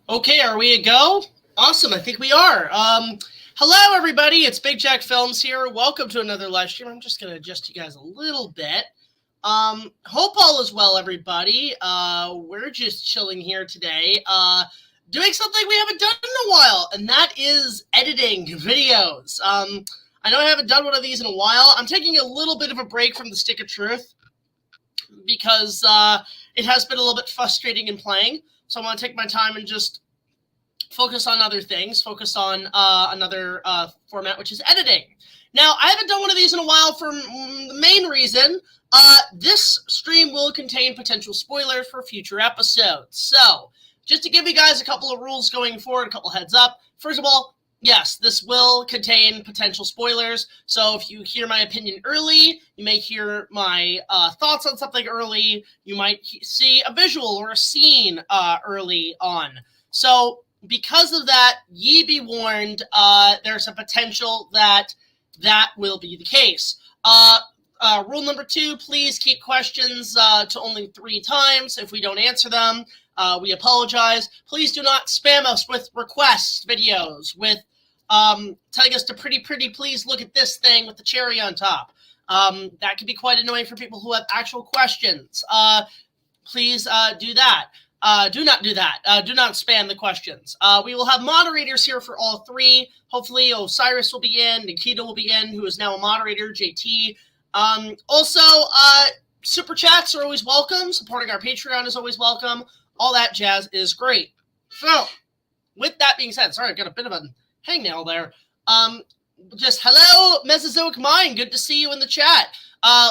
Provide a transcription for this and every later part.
Okay, are we a go? Awesome, I think we are. Hello, everybody. It's BigJackFilms here. Welcome to another live stream. I'm just going to adjust you guys a little bit. Hope all is well, everybody. We're just chilling here today, doing something we haven't done in a while, and that is editing videos. I know I haven't done one of these in a while. I'm taking a little bit of a break from the Stick of Truth because it has been a little bit frustrating in playing. So I want to take my time and just focus on other things, focus on another format, which is editing. Now, I haven't done one of these in a while for the main reason. This stream will contain potential spoilers for future episodes. So, just to give you guys a couple of rules going forward, a couple heads up. First of all, yes, this will contain potential spoilers. So if you hear my opinion early, you may hear my thoughts on something early. You might see a visual or a scene early on. So because of that, ye be warned, there's a potential that that will be the case. Rule number 2, please keep questions to only 3 times. If we don't answer them, we apologize. Please do not spam us with request videos, with telling us to pretty please look at this thing with the cherry on top. That can be quite annoying for people who have actual questions. Please do that. Do not do that. Do not spam the questions. We will have moderators here for all 3. Hopefully Osiris will be in, Nikita will be in, who is now a moderator, JT. Also, super chats are always welcome. Supporting our Patreon is always welcome. All that jazz is great. So, with that being said, sorry, I've got a bit of a hangnail there. Just hello, Mesozoic Mind. Good to see you in the chat.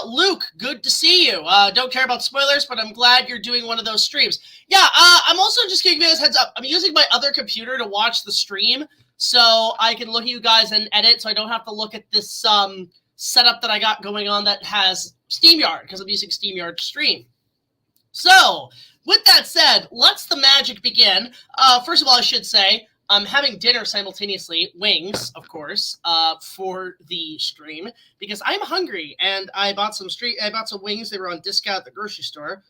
Luke, good to see you. Don't care about spoilers, but I'm glad you're doing one of those streams. Yeah, I'm also just giving you guys a heads up. I'm using my other computer to watch the stream, so I can look at you guys and edit, so I don't have to look at this setup that I got going on that has StreamYard, because I'm using StreamYard to stream. So, with that said, let's the magic begin. First of all, I should say, I'm having dinner simultaneously, wings, of course, for the stream, because I'm hungry, and I bought some wings. They were on discount at the grocery store.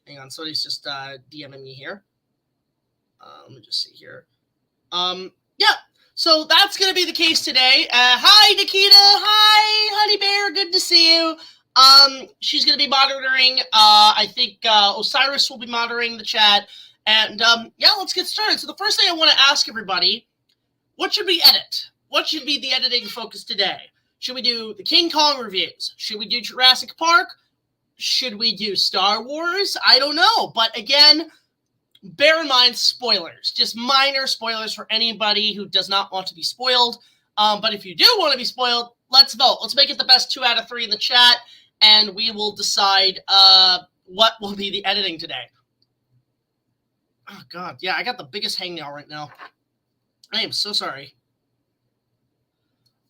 Hang on, somebody's just DMing me here. Let me just see here. Yeah, so that's going to be the case today. Hi, Nikita. Hi, Honey Bear. Good to see you. She's going to be monitoring. I think Osiris will be monitoring the chat. And, yeah, let's get started. So the first thing I want to ask everybody, what should we edit? What should be the editing focus today? Should we do the King Kong reviews? Should we do Jurassic Park? Should we do Star Wars? I don't know. But, again, bear in mind spoilers. Just minor spoilers for anybody who does not want to be spoiled. But if you do want to be spoiled, let's vote. Let's make it the best 2 out of 3 in the chat, and we will decide what will be the editing today. Oh, God. Yeah, I got the biggest hangnail right now. I am so sorry.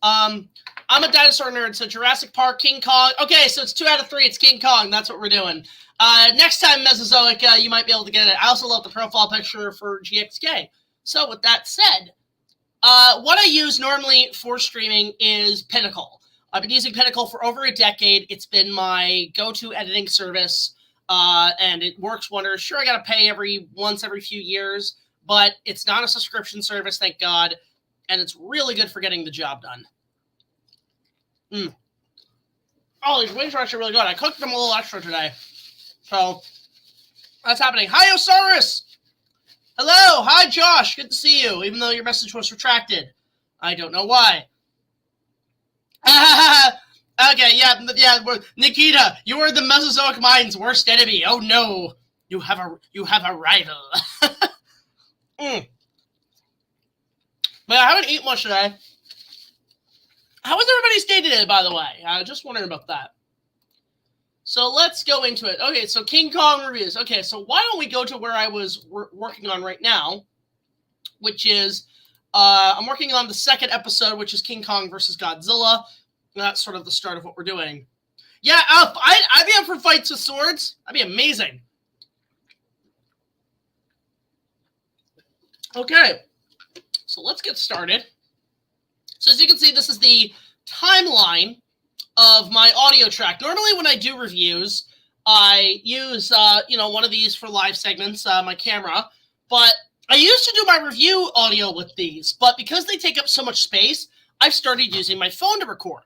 I'm a dinosaur nerd, so Jurassic Park, King Kong. Okay, so it's 2 out of 3. It's King Kong. That's what we're doing. Next time, Mesozoic, you might be able to get it. I also love the profile picture for GXK. So with that said, what I use normally for streaming is Pinnacle. I've been using Pinnacle for over a decade. It's been my go-to editing service. And it works wonders. Sure, I got to pay once every few years, but it's not a subscription service, thank God, and it's really good for getting the job done. Oh, these wings are actually really good. I cooked them a little extra today. So, that's happening. Hi, Osiris! Hello! Hi, Josh! Good to see you, even though your message was retracted. I don't know why. Okay, yeah, Nikita, you are the Mesozoic Mind's worst enemy. Oh no, you have a rival. But I haven't eaten much today. How was everybody's day today, by the way? I was just wondering about that. So let's go into it. Okay, so King Kong reviews. Okay, so why don't we go to where I was working on right now, which is I'm working on the 2nd episode, which is King Kong versus Godzilla. That's sort of the start of what we're doing. Yeah, I'd be up for fights with swords. That'd be amazing. Okay, so let's get started. So as you can see, this is the timeline of my audio track. Normally when I do reviews, I use, one of these for live segments, my camera. But I used to do my review audio with these, but because they take up so much space, I've started using my phone to record.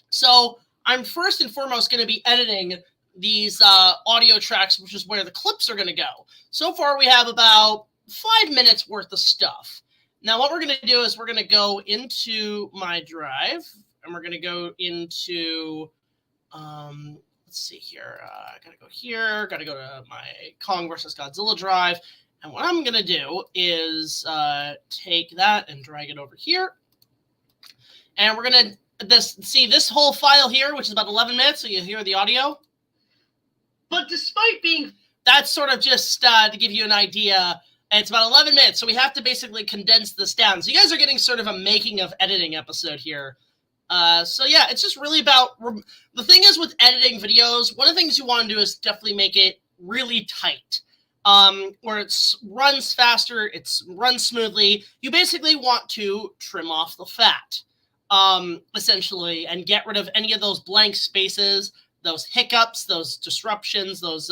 So I'm first and foremost going to be editing these audio tracks, which is where the clips are going to go. So far, we have about 5 minutes worth of stuff. Now, what we're going to do is we're going to go into my drive, and we're going to go into, let's see here. I got to go here. Got to go to my Kong versus Godzilla drive. And what I'm going to do is take that and drag it over here. And we're going to see this whole file here, which is about 11 minutes, so you hear the audio. But despite being... That's sort of just to give you an idea. It's about 11 minutes, so we have to basically condense this down. So you guys are getting sort of a making of editing episode here. So yeah, it's just really about... The thing is with editing videos, one of the things you want to do is definitely make it really tight. Where it runs faster, it runs smoothly. You basically want to trim off the fat, essentially, and get rid of any of those blank spaces, those hiccups, those disruptions, those,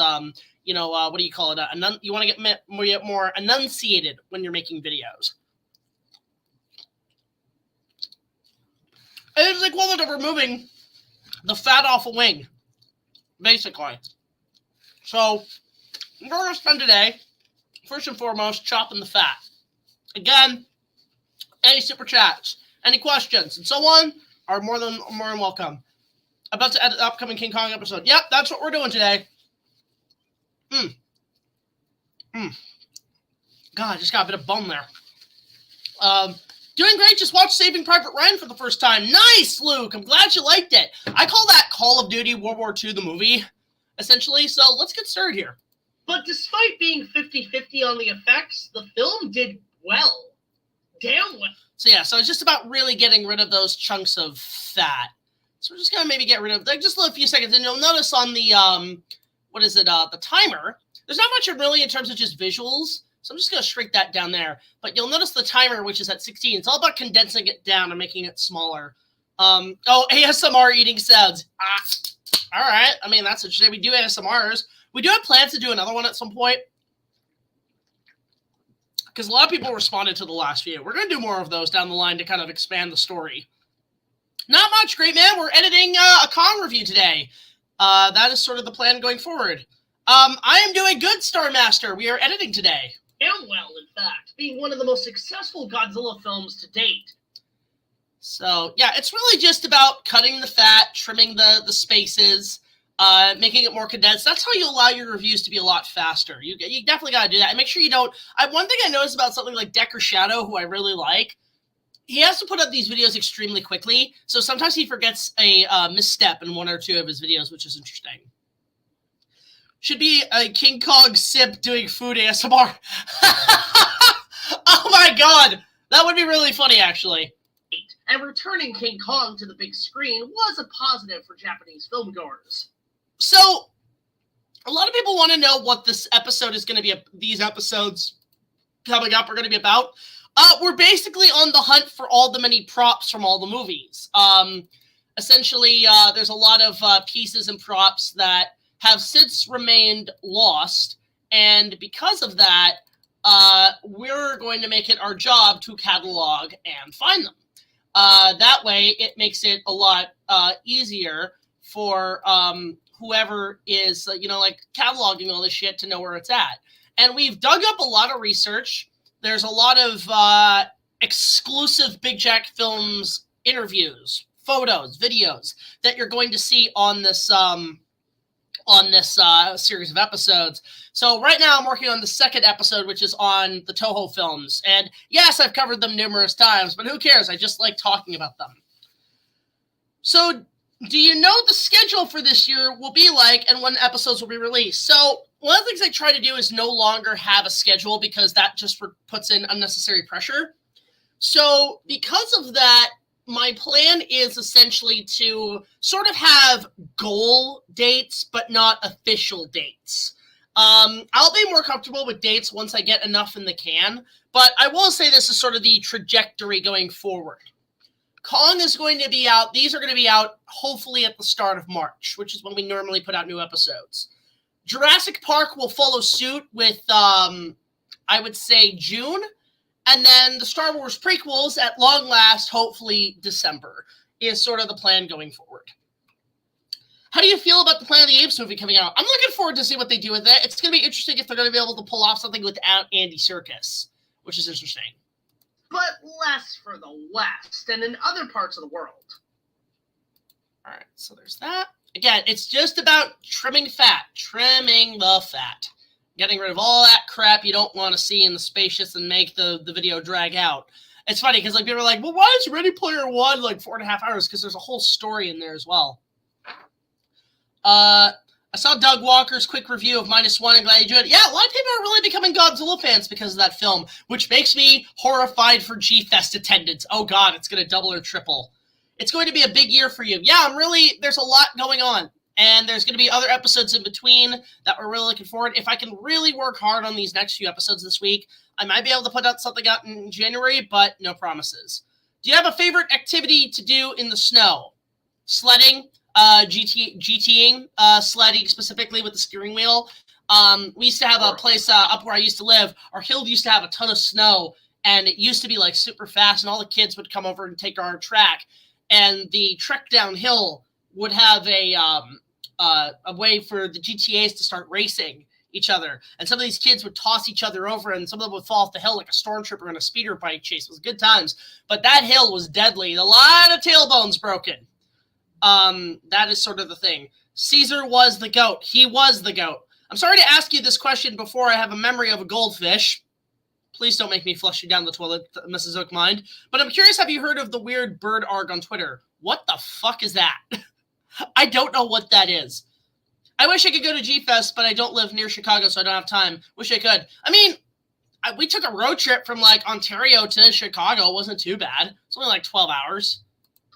you know, what do you call it? You want to get more enunciated when you're making videos. It's the equivalent of removing the fat off a wing, basically. So, we're going to spend today, first and foremost, chopping the fat. Again, any super chats, any questions, and so on are more than welcome. About to edit the upcoming King Kong episode. Yep, that's what we're doing today. God, I just got a bit of bone there. Doing great. Just watched Saving Private Ryan for the first time. Nice, Luke. I'm glad you liked it. I call that Call of Duty World War II, the movie, essentially. So let's get started here. But despite being 50-50 on the effects, the film did well. Damn well. So yeah, so it's just about really getting rid of those chunks of fat. So we're just going to maybe get rid of, like, just a few seconds. And you'll notice on the, the timer, there's not much really in terms of just visuals. So I'm just going to shrink that down there. But you'll notice the timer, which is at 16. It's all about condensing it down and making it smaller. ASMR eating sounds. All right. I mean, that's interesting. We do ASMRs. We do have plans to do another one at some point. Because a lot of people responded to the last few. We're going to do more of those down the line to kind of expand the story. Not much, great man. We're editing a Kong review today. That is sort of the plan going forward. I am doing good, Star Master. We are editing today. And well, in fact, being one of the most successful Godzilla films to date. So, yeah, it's really just about cutting the fat, trimming the spaces, making it more condensed. That's how you allow your reviews to be a lot faster. You definitely got to do that. And make sure you don't... one thing I noticed about something like Decker Shadow, who I really like, he has to put up these videos extremely quickly, so sometimes he forgets a misstep in one or two of his videos, which is interesting. Should be a King Kong sip doing food ASMR. Oh my god! That would be really funny, actually. And returning King Kong to the big screen was a positive for Japanese filmgoers. So, a lot of people want to know what this episode is going to be, these episodes coming up are going to be about. We're basically on the hunt for all the many props from all the movies. Essentially, there's a lot of pieces and props that have since remained lost, and because of that, we're going to make it our job to catalog and find them. That way, it makes it a lot easier for whoever is, like cataloging all this shit to know where it's at. And we've dug up a lot of research. There's a lot of exclusive BigJackFilms interviews, photos, videos that you're going to see on this series of episodes. So right now I'm working on the second episode, which is on the Toho films. And yes, I've covered them numerous times, but who cares? I just like talking about them. So do you know what the schedule for this year will be like and when episodes will be released? So one of the things I try to do is no longer have a schedule because that just puts in unnecessary pressure. So because of that, my plan is essentially to sort of have goal dates, but not official dates. I'll be more comfortable with dates once I get enough in the can, but I will say this is sort of the trajectory going forward. Kong is going to be out. These are going to be out hopefully at the start of March, which is when we normally put out new episodes. Jurassic Park will follow suit with I would say June. And then the Star Wars prequels at long last, hopefully December, is sort of the plan going forward. How do you feel about the Planet of the Apes movie coming out? I'm looking forward to see what they do with it. It's going to be interesting if they're going to be able to pull off something without Andy Serkis, which is interesting. But less for the West and in other parts of the world. All right, so there's that. Again, it's just about trimming fat, trimming the fat. Getting rid of all that crap you don't want to see in the spaceships and make the video drag out. It's funny because like people are like, well, why is Ready Player One like 4.5 hours? Because there's a whole story in there as well. I saw Doug Walker's quick review of -1 and glad you enjoyed it. Yeah, a lot of people are really becoming Godzilla fans because of that film, which makes me horrified for G-Fest attendance. Oh God, it's going to double or triple. It's going to be a big year for you. Yeah, there's a lot going on. And there's going to be other episodes in between that we're really looking forward. If I can really work hard on these next few episodes this week, I might be able to put out something out in January, but no promises. Do you have a favorite activity to do in the snow? Sledding, GTing, sledding specifically with the steering wheel. We used to have a place up where I used to live. Our hill used to have a ton of snow, and it used to be like super fast, and all the kids would come over and take our track. And the trek downhill would have a way for the GTAs to start racing each other. And some of these kids would toss each other over, and some of them would fall off the hill like a stormtrooper in a speeder bike chase. It was good times. But that hill was deadly. A lot of tailbones broken. That is sort of the thing. Caesar was the GOAT. He was the GOAT. I'm sorry to ask you this question before I have a memory of a goldfish. Please don't make me flush you down the toilet, Mrs. Oakmind. But I'm curious, have you heard of the weird bird arg on Twitter? What the fuck is that? I don't know what that is. I wish I could go to G-Fest, but I don't live near Chicago, so I don't have time. Wish I could. I mean, we took a road trip from, like, Ontario to Chicago. It wasn't too bad. It's only, like, 12 hours.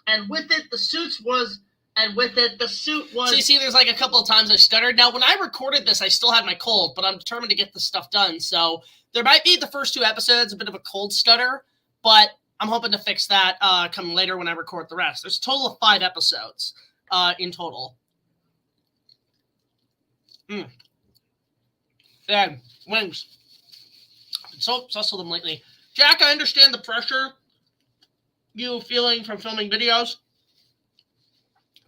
And with it, the suit was... So you see, there's, like, a couple of times I stuttered. Now, when I recorded this, I still had my cold, but I'm determined to get this stuff done. So there might be the first 2 episodes, a bit of a cold stutter, but I'm hoping to fix that come later when I record the rest. There's a total of 5 episodes in total. Yeah, wings. I've been so obsessed with them lately. Jack, I understand the pressure you feeling from filming videos.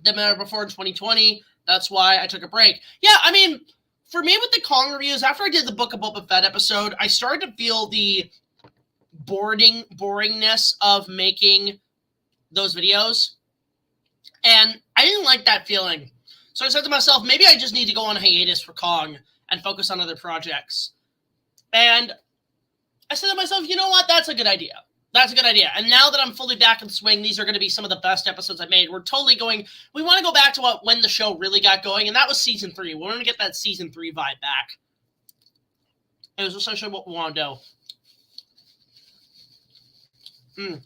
Didn't matter before in 2020. That's why I took a break. Yeah, I mean, for me with the Kong reviews, after I did the Book of Boba Fett episode, I started to feel the boringness of making those videos. And I didn't like that feeling. So I said to myself, maybe I just need to go on hiatus for Kong and focus on other projects. And I said to myself, you know what? That's a good idea. That's a good idea. And now that I'm fully back in the swing, these are going to be some of the best episodes I made. We're totally going, we want to go back to when the show really got going, and that was season 3. We want to get that season 3 vibe back. It was essentially what we want to do.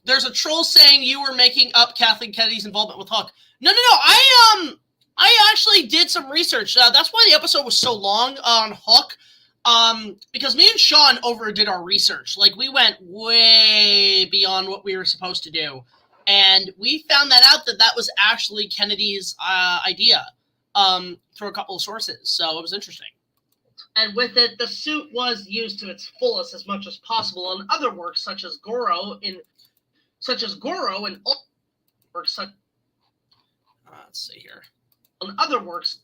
There's a troll saying you were making up Kathleen Kennedy's involvement with Hook. No. I actually did some research. That's why the episode was so long on Hook. Because me and Sean overdid our research. Like, we went way beyond what we were supposed to do. And we found that out that was actually Kennedy's idea through a couple of sources. So it was interesting. And with it, the suit was used to its fullest as much as possible in other works, such as Goro and works. Let's see here. On other works.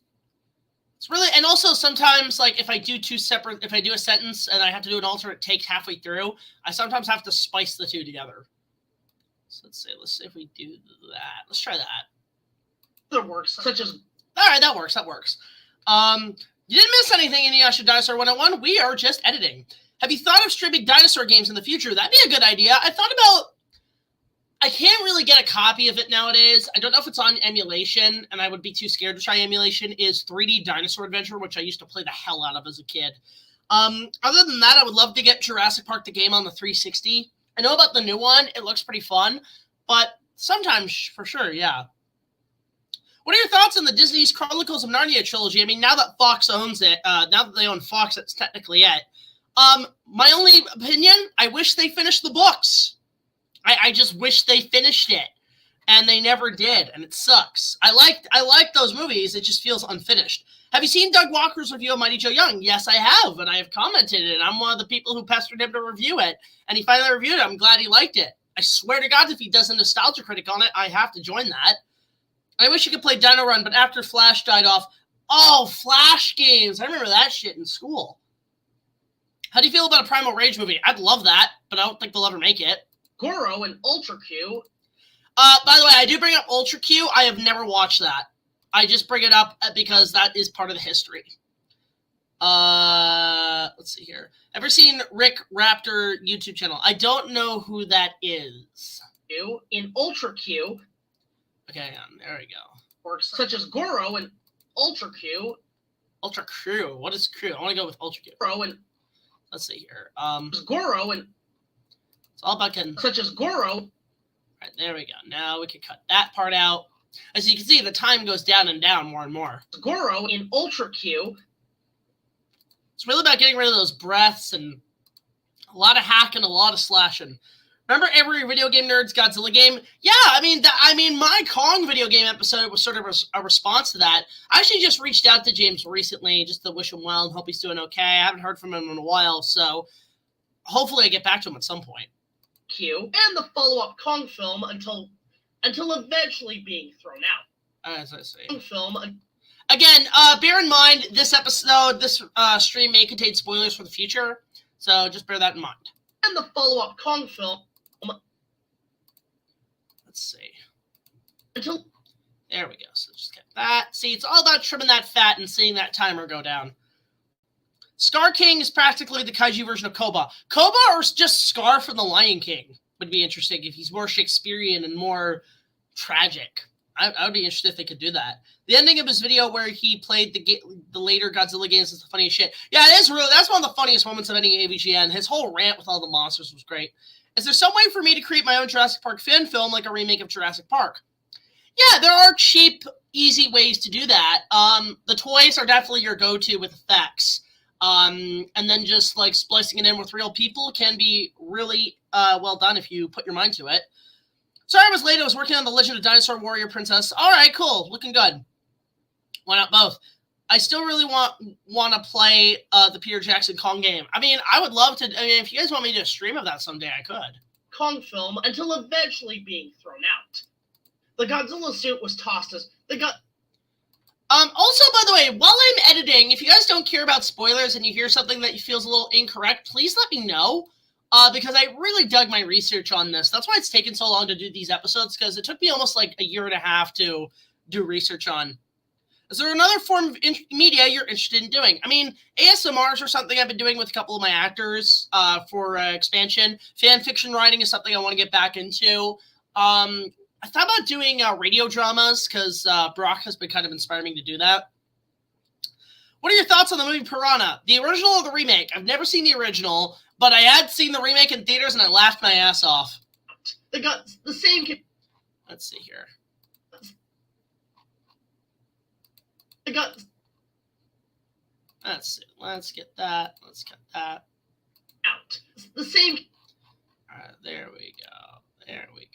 It's really, and also sometimes, like, if I do a sentence and I have to do an alternate take halfway through, I sometimes have to spice the 2 together. So let's see if we do that. Let's try that. Other works, such as... All right, that works. You didn't miss anything in Inuyasha Dinosaur 101. We are just editing. Have you thought of streaming dinosaur games in the future? That'd be a good idea. I can't really get a copy of it nowadays. I don't know if it's on emulation, and I would be too scared to try emulation, is 3D Dinosaur Adventure, which I used to play the hell out of as a kid. Other than that, I would love to get Jurassic Park the game on the 360. I know about the new one. It looks pretty fun, but sometimes, for sure, yeah. What are your thoughts on the Disney's Chronicles of Narnia trilogy? I mean, now that Fox owns it, now that they own Fox, that's technically it. My only opinion, I wish they finished the books. I just wish they finished it, and they never did, and it sucks. I like those movies. It just feels unfinished. Have you seen Doug Walker's review of Mighty Joe Young? Yes, I have, and I have commented it. I'm one of the people who pestered him to review it, and he finally reviewed it. I'm glad he liked it. I swear to God, if he does a nostalgia critic on it, I have to join that. I wish you could play Dino Run, but after Flash died off, oh, Flash games. I remember that shit in school. How do you feel about a Primal Rage movie? I'd love that, but I don't think they'll ever make it. Goro and Ultra Q. By the way, I do bring up Ultra Q. I have never watched that. I just bring it up because that is part of the history. Let's see here. Ever seen Rick Raptor YouTube channel? I don't know who that is. In Ultra Q. Okay, hang on. There we go. Works such as Goro and Ultra Q. Ultra Q. What is Q? I want to go with Ultra Q. Goro and let's see here. Goro and it's all about getting such as Goro. All right, there we go. Now we can cut that part out. As you can see, the time goes down and down more and more. Goro in Ultra Q. It's really about getting rid of those breaths and a lot of hacking, a lot of slashing. Remember every video game nerd's Godzilla game? Yeah, I mean, my Kong video game episode was sort of a response to that. I actually just reached out to James recently just to wish him well and hope he's doing okay. I haven't heard from him in a while, so hopefully I get back to him at some point. Q and the follow-up Kong film until eventually being thrown out. As I say. Kong film. Again, bear in mind this episode, this stream may contain spoilers for the future, so just bear that in mind. And the follow-up Kong film. Let's see. Until there we go. So just get that. See, it's all about trimming that fat and seeing that timer go down. Scar King is practically the kaiju version of Koba. Koba or just Scar from The Lion King would be interesting if he's more Shakespearean and more tragic. I would be interested if they could do that. The ending of his video where he played the later Godzilla games is the funniest shit. Yeah, it is really. That's one of the funniest moments of any AVGN. His whole rant with all the monsters was great. Is there some way for me to create my own Jurassic Park fan film like a remake of Jurassic Park? Yeah, there are cheap, easy ways to do that. The toys are definitely your go-to with effects. And then just like splicing it in with real people can be really well done if you put your mind to it. Sorry I was late. I was working on The Legend of Dinosaur Warrior Princess. All right, cool. Looking good. Why not both? I still really want to play the Peter Jackson Kong game. I mean, I would love to. I mean, if you guys want me to do a stream of that someday, I could. Kong film until eventually being thrown out. The Godzilla suit was tossed as also, by the way, while I'm editing, if you guys don't care about spoilers and you hear something that feels a little incorrect, please let me know. Because I really dug my research on this. That's why it's taken so long to do these episodes, because it took me almost like a year and a half to do research on. Is there another form of media you're interested in doing? I mean, ASMRs are something I've been doing with a couple of my actors for expansion. Fan fiction writing is something I want to get back into. I thought about doing radio dramas, because Brock has been kind of inspiring me to do that. What are your thoughts on the movie Piranha? The original or the remake? I've never seen the original, but I had seen the remake in theaters and I laughed my ass off. They got the same. Let's see here. They got. Let's see. Let's get that. Let's cut that Out. The same. All right, there we go. There we go.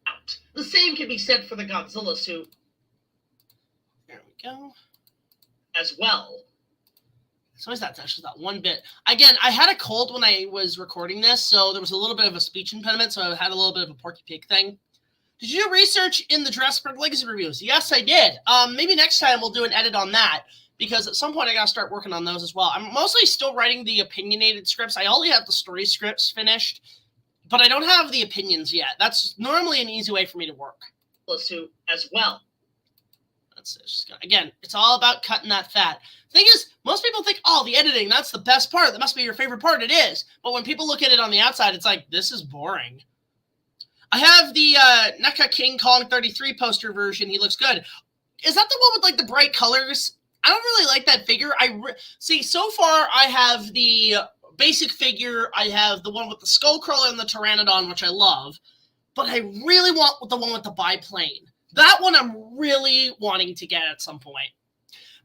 Out. The same can be said for the Godzilla suit. There we go. As well. So that's actually that one bit. Again, I had a cold when I was recording this, so there was a little bit of a speech impediment, so I had a little bit of a Porky Pig thing. Did you do research in the Jurassic Park Legacy reviews? Yes, I did. Maybe next time we'll do an edit on that, because at some point I got to start working on those as well. I'm mostly still writing the opinionated scripts. I only have the story scripts finished, but I don't have the opinions yet. That's normally an easy way for me to work. Suit as well. That's it. Again, it's all about cutting that fat. Thing is, most people think, oh, the editing, that's the best part. That must be your favorite part. It is. But when people look at it on the outside, it's like, this is boring. I have the NECA King Kong 33 poster version. He looks good. Is that the one with, like, the bright colors? I don't really like that figure. See, so far, I have the basic figure. I have the one with the Skullcrawler and the Pteranodon, which I love. But I really want the one with the biplane. That one I'm really wanting to get at some point.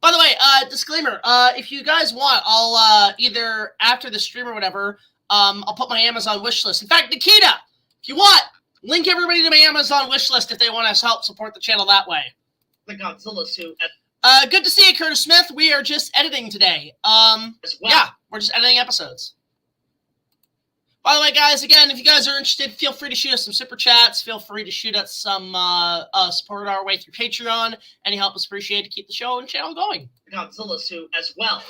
By the way, disclaimer, if you guys want, I'll either after the stream or whatever, I'll put my Amazon wish list. In fact, Nikita, if you want, link everybody to my Amazon wish list if they want to help support the channel that way. the Godzilla suit Good to see you, Curtis Smith. We are just editing today. as well. Yeah, we're just editing episodes. By the way, guys, again, if you guys are interested, feel free to shoot us some super chats. Feel free to shoot us some support our way through Patreon. Any help is appreciated to keep the show and channel going. Godzilla suit as well.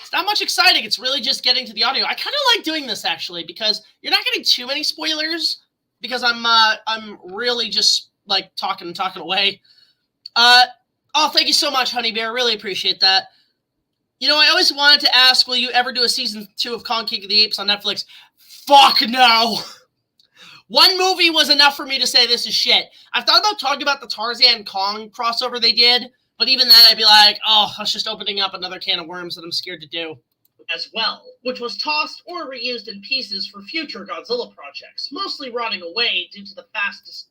It's not much exciting. It's really just getting to the audio. I kind of like doing this, actually, because you're not getting too many spoilers, because I'm really just, like, talking away. Oh, thank you so much, Honey Bear. Really appreciate that. You know, I always wanted to ask, will you ever do a season 2 of Kong King of the Apes on Netflix? Fuck no! One movie was enough for me to say this is shit. I've thought about talking about the Tarzan Kong crossover they did, but even then I'd be like, oh, that's just opening up another can of worms that I'm scared to do. As well, which was tossed or reused in pieces for future Godzilla projects, mostly rotting away due to the fastest...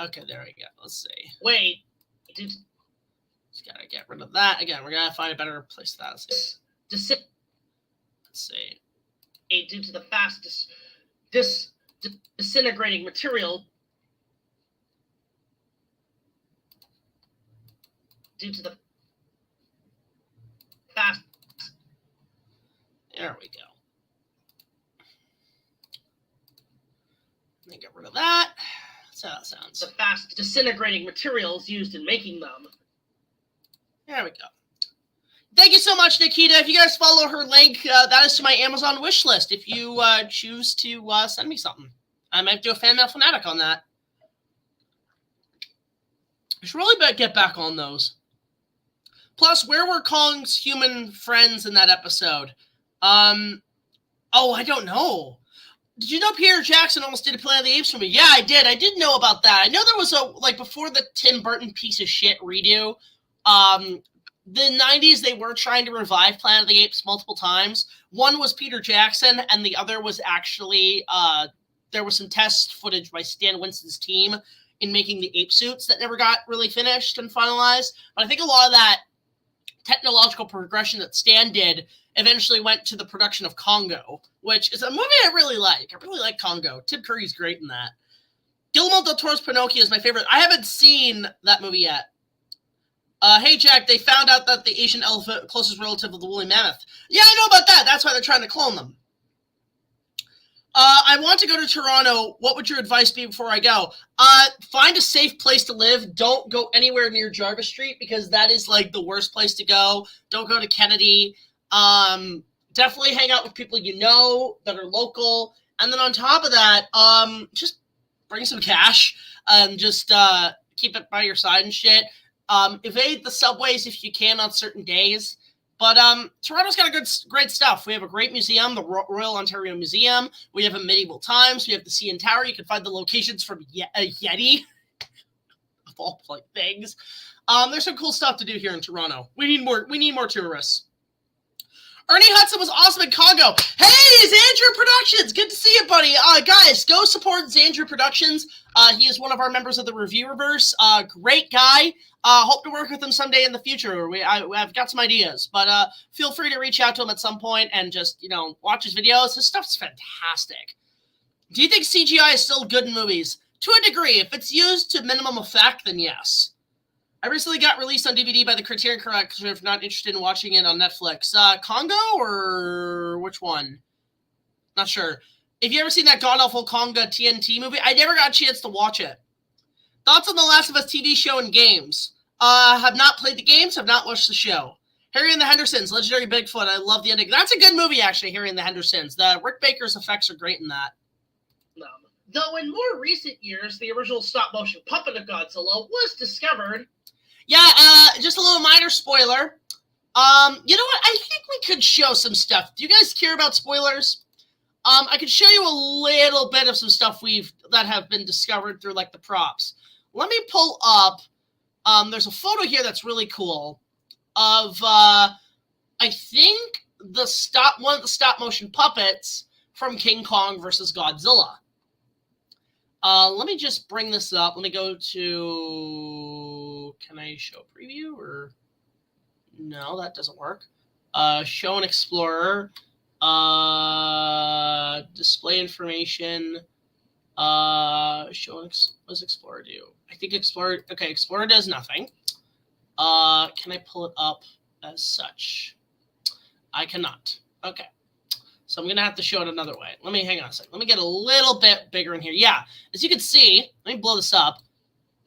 Okay, there we go. Let's see. Wait, due to... Just gotta get rid of that. Again, we're gonna find a better place for that. Let's see. Due to the fast disintegrating material. Due to the fast. There we go. Let me get rid of that. That's how that sounds. The fast disintegrating materials used in making them. There we go. Thank you so much, Nikita. If you guys follow her link, that is to my Amazon wish list. If you choose to send me something, I might do a fan mail fanatic on that. I should really get back on those. Plus, where were Kong's human friends in that episode? Oh, I don't know. Did you know Peter Jackson almost did a Planet of the Apes movie? Yeah, I did. I did know about that. I know there was before the Tim Burton piece of shit redo, the 90s, they were trying to revive Planet of the Apes multiple times. One was Peter Jackson, and the other was actually, there was some test footage by Stan Winston's team in making the ape suits that never got really finished and finalized. But I think a lot of that technological progression that Stan did eventually went to the production of Congo, which is a movie I really like. I really like Congo. Tim Curry's great in that. Guillermo del Toro's Pinocchio is my favorite. I haven't seen that movie yet. Hey, Jack, they found out that the Asian elephant, closest relative of the woolly mammoth. Yeah, I know about that. That's why they're trying to clone them. I want to go to Toronto. What would your advice be before I go? Find a safe place to live. Don't go anywhere near Jarvis Street, because that is, like, the worst place to go. Don't go to Kennedy. Definitely hang out with people you know that are local. And then on top of that, just bring some cash and just keep it by your side and shit. Evade the subways if you can on certain days. But Toronto's got great stuff. We have a great museum, the Royal Ontario Museum. We have a Medieval Times. We have the CN Tower. You can find the locations from Yeti, of all things. There's some cool stuff to do here in Toronto. We need more tourists. Ernie Hudson was awesome in Congo. Hey, Xandria Productions. Good to see you, buddy. Guys, go support Xandria Productions. He is one of our members of the Reviewerverse. Great guy. Hope to work with him someday in the future. I've got some ideas, but feel free to reach out to him at some point and just, watch his videos. His stuff's fantastic. Do you think CGI is still good in movies? To a degree. If it's used to minimum effect, then yes. I recently got released on DVD by the Criterion Collection. If not interested in watching it on Netflix. Congo or which one? Not sure. Have you ever seen that god-awful Congo TNT movie? I never got a chance to watch it. Thoughts on The Last of Us TV show and games? Have not played the games, have not watched the show. Harry and the Hendersons, Legendary Bigfoot. I love the ending. That's a good movie, actually, Harry and the Hendersons. The Rick Baker's effects are great in that. Though in more recent years, the original stop-motion puppet of Godzilla was discovered. Yeah, just a little minor spoiler. You know what? I think we could show some stuff. Do you guys care about spoilers? I could show you a little bit of some stuff that have been discovered through, like, the props. Let me pull up. There's a photo here that's really cool of, I think, one of the stop-motion puppets from King Kong versus Godzilla. Let me just bring this up. Let me go to... Can I show preview or... No, that doesn't work. Show an Explorer. Display information. What does Explorer do? I I think Explorer... Okay, Explorer does nothing. Can I pull it up as such? I cannot. Okay. So I'm going to have to show it another way. Let me hang on a second. Let me get a little bit bigger in here. Yeah, as you can see, let me blow this up.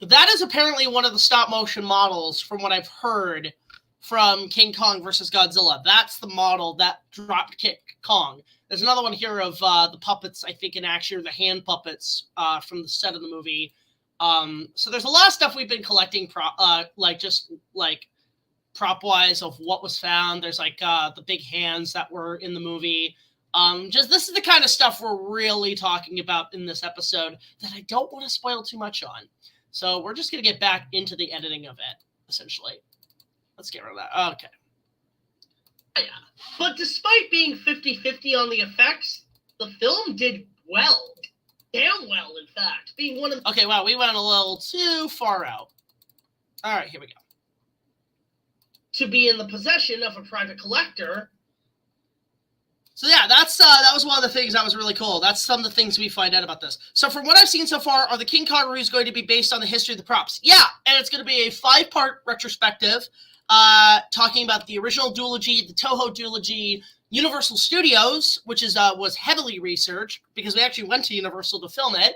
That is apparently one of the stop-motion models from what I've heard from King Kong versus Godzilla. That's the model that dropped kick Kong. There's another one here of the puppets, I think, in action, or the hand puppets from the set of the movie. So there's a lot of stuff we've been collecting, prop-wise of what was found. There's like the big hands that were in the movie. This is the kind of stuff we're really talking about in this episode that I don't want to spoil too much on. So we're just going to get back into the editing of it, essentially. Let's get rid of that. Okay. Yeah. But despite being 50-50 on the effects, the film did well. Damn well, in fact. Being one of the... Okay, wow, we went a little too far out. All right, here we go. To be in the possession of a private collector. So yeah, that was one of the things that was really cool. That's some of the things we find out about this. So from what I've seen so far, are the King Kong reviews going to be based on the history of the props? Yeah, and it's going to be a 5-part retrospective, talking about the original duology, the Toho duology, Universal Studios, which is was heavily researched because we actually went to Universal to film it,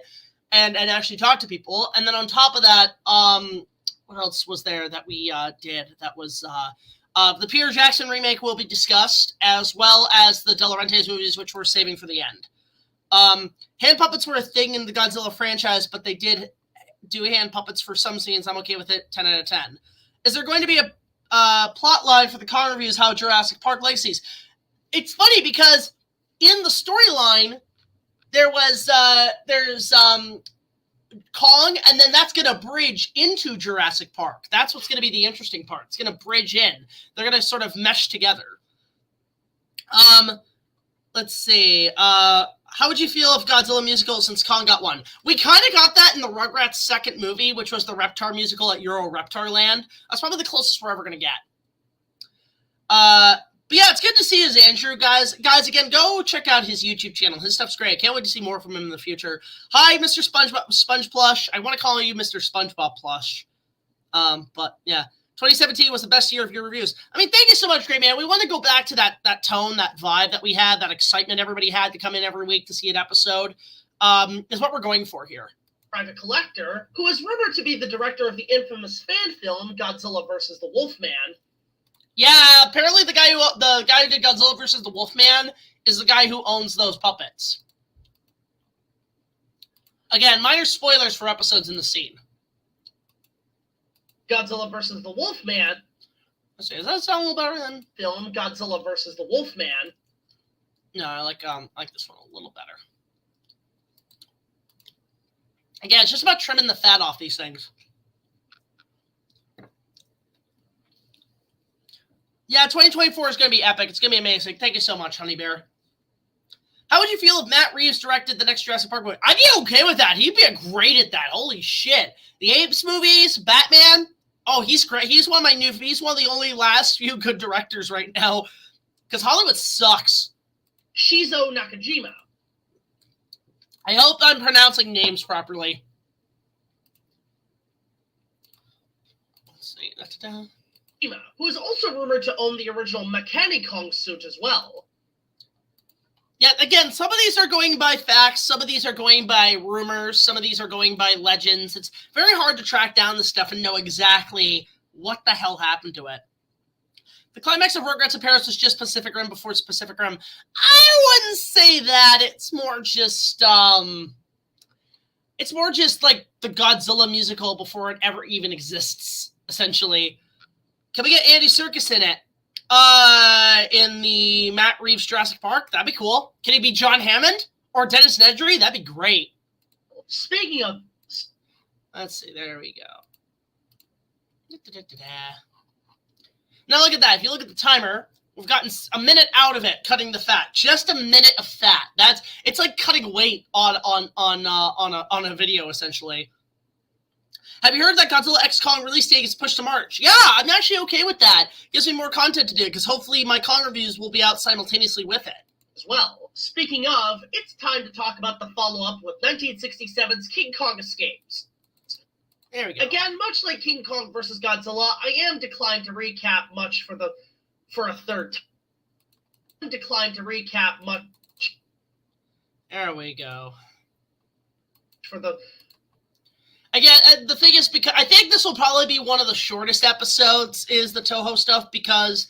and actually talked to people. And then on top of that, what else was there that we did? That was the Peter Jackson remake will be discussed, as well as the De Laurentiis movies, which we're saving for the end. Hand puppets were a thing in the Godzilla franchise, but they did do hand puppets for some scenes. I'm okay with it. 10 out of 10. Is there going to be a plot line for the Kong reviews? How Jurassic Park Legacies? It's funny because in the storyline there's Kong, and then that's going to bridge into Jurassic Park. That's what's going to be the interesting part. It's going to bridge in. They're going to sort of mesh together. Let's see. How would you feel if Godzilla musical since Kong got one? We kind of got that in the Rugrats second movie, which was the Reptar musical at Euro Reptar Land. That's probably the closest we're ever going to get. But yeah, it's good to see his Andrew, guys. Guys, again, go check out his YouTube channel. His stuff's great. Can't wait to see more from him in the future. Hi, Mr. Sponge Plush. I want to call you Mr. SpongeBob Plush. But yeah, 2017 was the best year of your reviews. I mean, thank you so much, great man. We want to go back to that tone, that vibe that we had, that excitement everybody had to come in every week to see an episode. Is what we're going for here. Private collector, who is rumored to be the director of the infamous fan film Godzilla vs. the Wolfman. Yeah, apparently the guy who did Godzilla vs. the Wolfman is the guy who owns those puppets. Again, minor spoilers for episodes in the scene. Godzilla vs. the Wolfman. Let's see, does that sound a little better than film Godzilla vs. the Wolfman? No, I like this one a little better. Again, it's just about trimming the fat off these things. Yeah, 2024 is going to be epic. It's going to be amazing. Thank you so much, Honey Bear. How would you feel if Matt Reeves directed the next Jurassic Park movie? I'd be okay with that. He'd be great at that. Holy shit. The Apes movies, Batman. Oh, he's great. He's one of the only last few good directors right now. Because Hollywood sucks. Shizuo Nakajima. I hope I'm pronouncing names properly. Let's see. That's down. Who is also rumored to own the original Mechanic Kong suit as well. Yeah, again, some of these are going by facts, some of these are going by rumors, some of these are going by legends. It's very hard to track down this stuff and know exactly what the hell happened to it. The climax of Rugrats in Paris was just Pacific Rim before it's Pacific Rim. I wouldn't say that. It's more just like the Godzilla musical before it ever even exists, essentially. Can we get Andy Serkis in it? In the Matt Reeves Jurassic Park? That'd be cool. Can he be John Hammond? Or Dennis Nedry? That'd be great. Speaking of... Let's see. There we go. Now look at that. If you look at the timer, we've gotten a minute out of it, cutting the fat. Just a minute of fat. It's like cutting weight on a video, essentially. Have you heard that Godzilla X Kong release date gets pushed to March? Yeah, I'm actually okay with that. Gives me more content to do, because hopefully my Kong reviews will be out simultaneously with it. As well, speaking of, it's time to talk about the follow-up with 1967's King Kong Escapes. There we go. Again, much like King Kong versus Godzilla, I am declined to recap much for a third time. Declined to recap much. There we go. For the. Again, the thing is, because I think this will probably be one of the shortest episodes, is the Toho stuff, because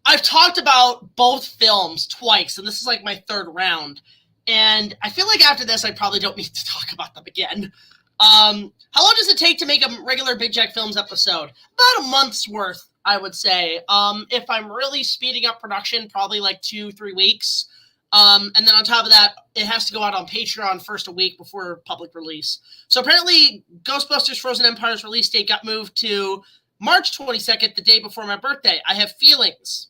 I've talked about both films twice, and this is like my third round. And I feel like after this, I probably don't need to talk about them again. How long does it take to make a regular Big Jack Films episode? About a month's worth, I would say. If I'm really speeding up production, probably like 2-3 weeks. And then on top of that, it has to go out on Patreon first a week before public release. So apparently, Ghostbusters Frozen Empire's release date got moved to March 22nd, the day before my birthday. I have feelings.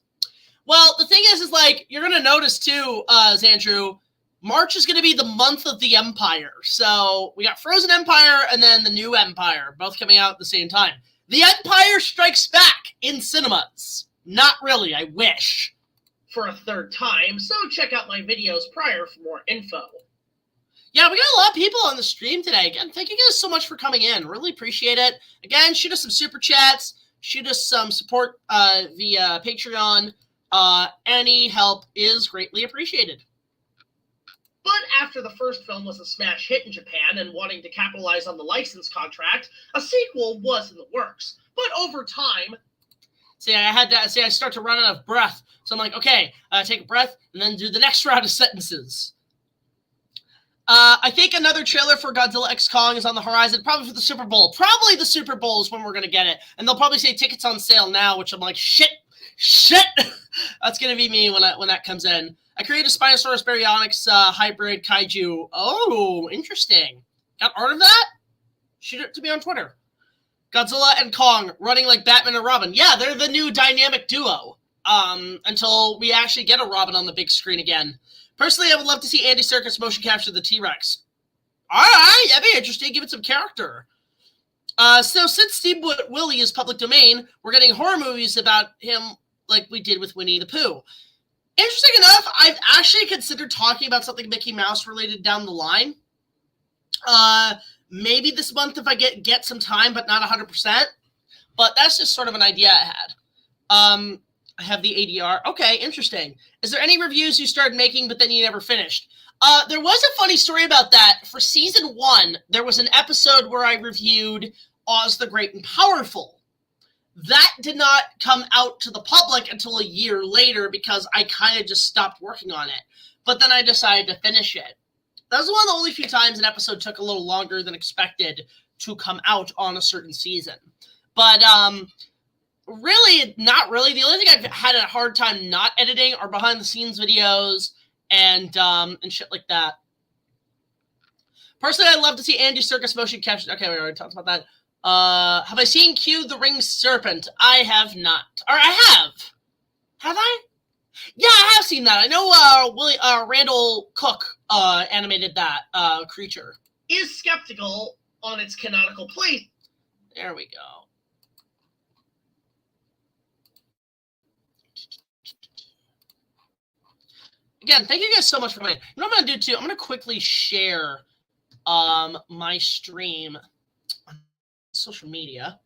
Well, the thing is like, you're going to notice too, Xandru, March is going to be the month of the Empire. So we got Frozen Empire and then the new Empire, both coming out at the same time. The Empire Strikes Back in cinemas. Not really, I wish. For a third time, so check out my videos prior for more info. Yeah, we got a lot of people on the stream today. Again, thank you guys so much for coming in. Really appreciate it. Again, shoot us some super chats. Shoot us some support via Patreon. Any help is greatly appreciated. But after the first film was a smash hit in Japan and wanting to capitalize on the license contract, a sequel was in the works. But over time... I start to run out of breath. So I'm like, okay, take a breath and then do the next round of sentences. I think another trailer for Godzilla X Kong is on the horizon, probably for the Super Bowl. Probably the Super Bowl is when we're going to get it. And they'll probably say tickets on sale now, which I'm like, shit. That's going to be me when that comes in. I created a Spinosaurus Baryonyx hybrid kaiju. Oh, interesting. Got art of that? Shoot it to me on Twitter. Godzilla and Kong running like Batman and Robin. Yeah, they're the new dynamic duo. Until we actually get a Robin on the big screen again. Personally, I would love to see Andy Serkis motion capture the T-Rex. All right, that'd be interesting. Give it some character. So since Steamboat Willie is public domain, we're getting horror movies about him like we did with Winnie the Pooh. Interesting enough, I've actually considered talking about something Mickey Mouse related down the line. Maybe this month if I get some time, but not 100%. But that's just sort of an idea I had. I have the ADR. Okay, interesting. Is there any reviews you started making, but then you never finished? There was a funny story about that. For season 1, there was an episode where I reviewed Oz the Great and Powerful. That did not come out to the public until a year later because I kind of just stopped working on it. But then I decided to finish it. That was one of the only few times an episode took a little longer than expected to come out on a certain season. But really, not really. The only thing I've had a hard time not editing are behind-the-scenes videos and shit like that. Personally, I'd love to see Andy Serkis motion capture. Okay, we already talked about that. Have I seen Q the Ringed Serpent? I have not. Or I have. Have I? Yeah, I have seen that. I know Randall Cook animated that creature. Is skeptical on its canonical place. There we go. Again, thank you guys so much for coming. You know what I'm going to do, too? I'm going to quickly share my stream on social media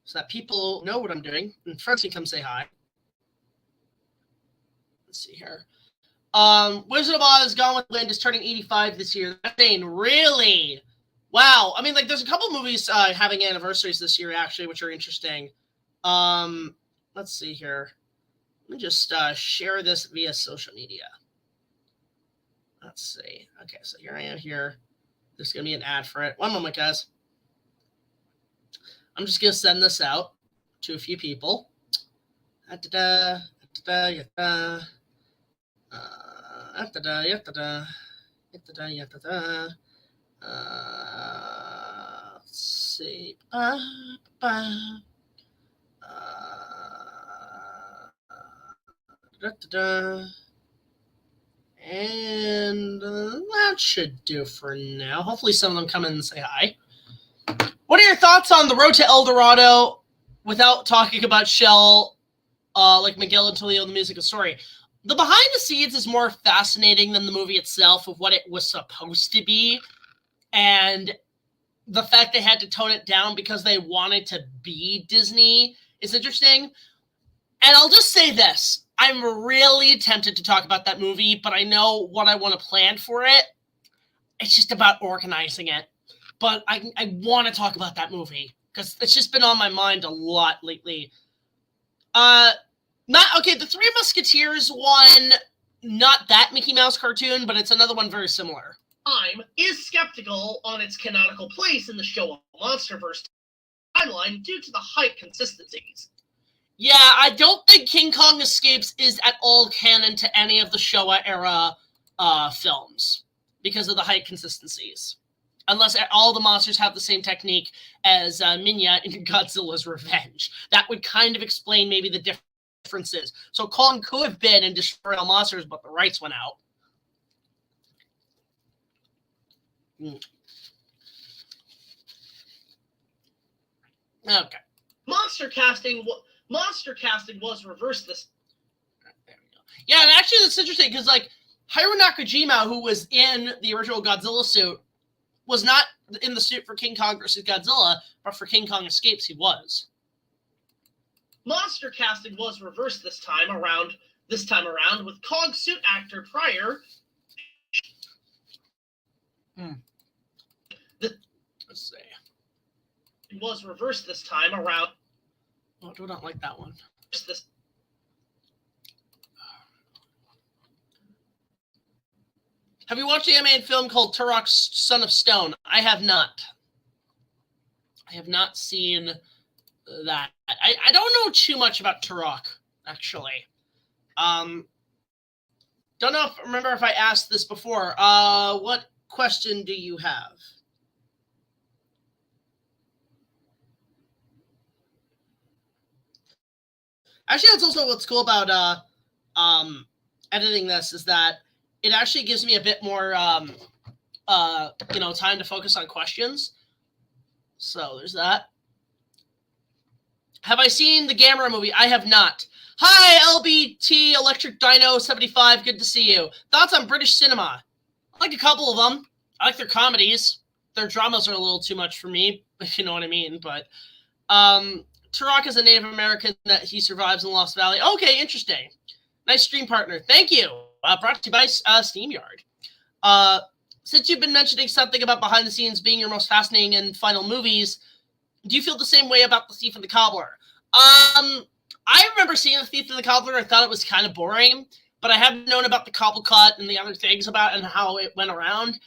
so that people know what I'm doing and friends can come say hi. Let's see here. Wizard of Oz Gone with the Wind is turning 85 this year. That's insane. Really? Wow. I mean, like, there's a couple movies having anniversaries this year, actually, which are interesting. Let's see here. Let me just share this via social media. Let's see. Okay, so here I am here. There's going to be an ad for it. One moment, guys. I'm just going to send this out to a few people. Let's see. And that should do for now. Hopefully some of them come in and say hi. What are your thoughts on the Road to El Dorado without talking about Shell, like Miguel and Toledo, the music and story? The behind the scenes is more fascinating than the movie itself of what it was supposed to be. And the fact they had to tone it down because they wanted to be Disney is interesting. And I'll just say this. I'm really tempted to talk about that movie, but I know what I want to plan for it. It's just about organizing it. But I want to talk about that movie because it's just been on my mind a lot lately. The Three Musketeers one, not that Mickey Mouse cartoon, but it's another one very similar. Is skeptical on its canonical place in the Showa MonsterVerse timeline due to the height consistencies. Yeah, I don't think King Kong Escapes is at all canon to any of the Showa era films because of the height consistencies. Unless all the monsters have the same technique as Minya in Godzilla's Revenge. That would kind of explain maybe the differences. So Kong could have been in Destroy All Monsters, but the rights went out. Okay. Monster casting was reversed this. There we go. Yeah, and actually that's interesting because like Hiro Nakajima, who was in the original Godzilla suit, was not in the suit for King Kong versus Godzilla, but for King Kong Escapes, he was. Monster casting was reversed this time around with Kong suit actor prior. Let's see. It was reversed this time around. Oh, I do not like that one. Have you watched the animated film called Turok's Son of Stone? I have not. I have not seen that. I don't know too much about Tarek, actually. Don't know remember if I asked this before. What question do you have? Actually, that's also what's cool about editing this is that it actually gives me a bit more time to focus on questions. So there's that. Have I seen the Gamera movie? I have not. Hi, LBT Electric Dino 75. Good to see you. Thoughts on British cinema? I like a couple of them. I like their comedies. Their dramas are a little too much for me, if you know what I mean. But Tarek is a Native American that he survives in Lost Valley. Okay, interesting. Nice stream partner. Thank you. Brought to you by SteamYard. Since you've been mentioning something about behind the scenes being your most fascinating and final movies, do you feel the same way about The Thief and the Cobbler? I remember seeing The Thief and the Cobbler. I thought it was kind of boring, but I have known about the Cobble Cut and the other things about and how it went around.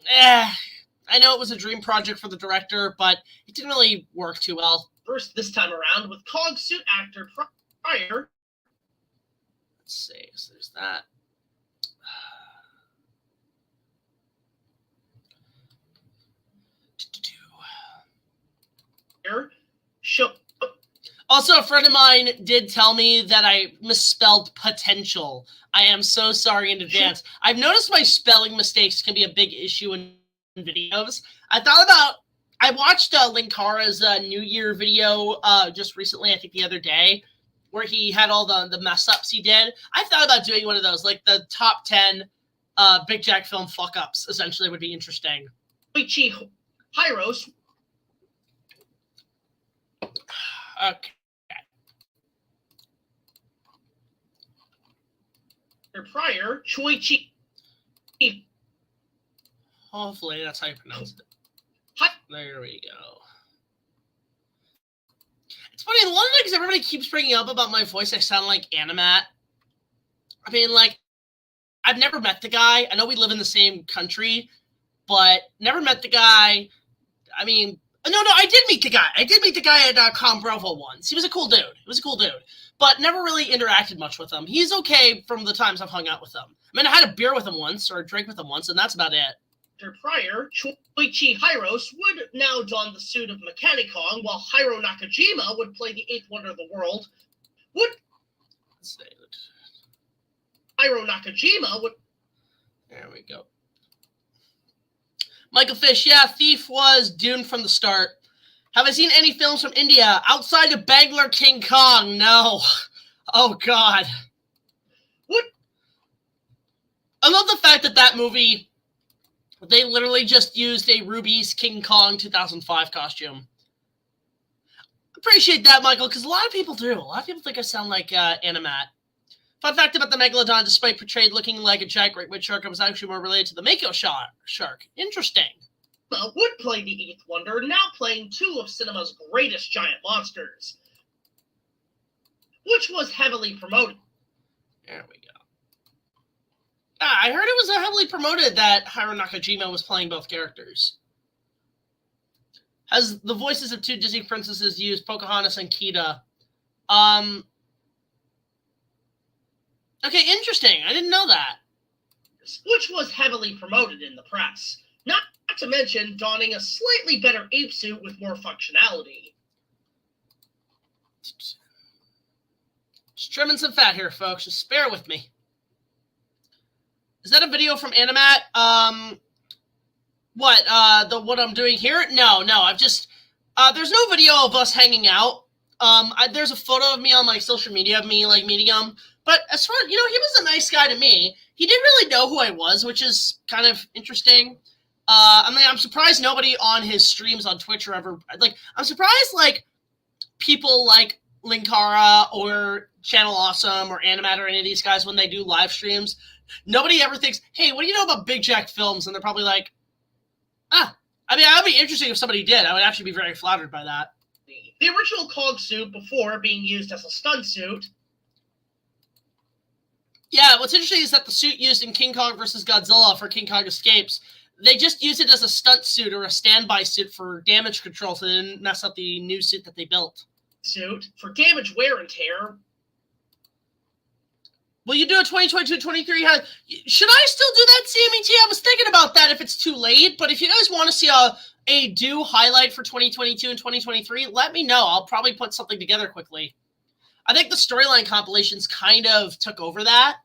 I know it was a dream project for the director, but it didn't really work too well. First, this time around with Kong suit actor prior. Let's see. So there's that. Also, a friend of mine did tell me that I misspelled potential. I am so sorry in advance. I've noticed my spelling mistakes can be a big issue in videos. I watched Linkara's New Year video just recently, I think the other day, where he had all the mess ups he did. I thought about doing one of those, like the top 10 Big Jack film fuck ups, essentially, would be interesting. Hyros. Okay. Prior, Choichi. Hopefully that's how you pronounce it. Hi. There we go. It's funny, one of the things everybody keeps bringing up about my voice, I sound like Animat. I mean, like, I've never met the guy. I know we live in the same country, but never met the guy. I mean, no, I did meet the guy. I did meet the guy at Com Bravo once. He was a cool dude. But never really interacted much with him. He's okay from the times I've hung out with him. I mean, I had a beer with him once, or a drink with him once, and that's about it. Prior, Choichi Hyros would now don the suit of Mechanic Kong, while Hiro Nakajima would play the eighth wonder of the world. Hiro Nakajima would... There we go. Michael Fish, yeah, Thief was doomed from the start. Have I seen any films from India outside of Bangalore King Kong? No. Oh, God. What? I love the fact that movie They literally just used a Ruby's King Kong 2005 costume. Appreciate that, Michael, because a lot of people do. A lot of people think I sound like Animat. Fun fact about the Megalodon, despite portrayed looking like a giant great white shark, it was actually more related to the Mako shark. Interesting. Would play the Eighth Wonder, now playing two of cinema's greatest giant monsters, which was heavily promoted. There we go. I heard it was heavily promoted that Heron Nakajima was playing both characters. Has the voices of two Disney princesses used Pocahontas and Kida. Okay, interesting. I didn't know that. Which was heavily promoted in the press. Not to mention donning a slightly better ape suit with more functionality. Just trimming some fat here, folks. Just bear with me. Is that a video from Animat? What I'm doing here? No. I've just there's no video of us hanging out. There's a photo of me on my social media of me like meeting him. But as far he was a nice guy to me. He didn't really know who I was, which is kind of interesting. I'm surprised nobody on his streams on Twitch or ever I'm surprised people like Linkara or Channel Awesome or Animat or any of these guys when they do live streams. Nobody ever thinks, hey, what do you know about BigJackFilms? And they're probably like, I'd be interesting if somebody did. I would actually be very flattered by that. The original Kong suit before being used as a stunt suit. Yeah, what's interesting is that the suit used in King Kong vs. Godzilla for King Kong Escapes, they just use it as a stunt suit or a standby suit for damage control so they didn't mess up the new suit that they built. Suit for damage wear and tear. Will you do a 2022-23? Should I still do that, CMET? I was thinking about that if it's too late, but if you guys want to see a due highlight for 2022 and 2023, let me know. I'll probably put something together quickly. I think the storyline compilations kind of took over that.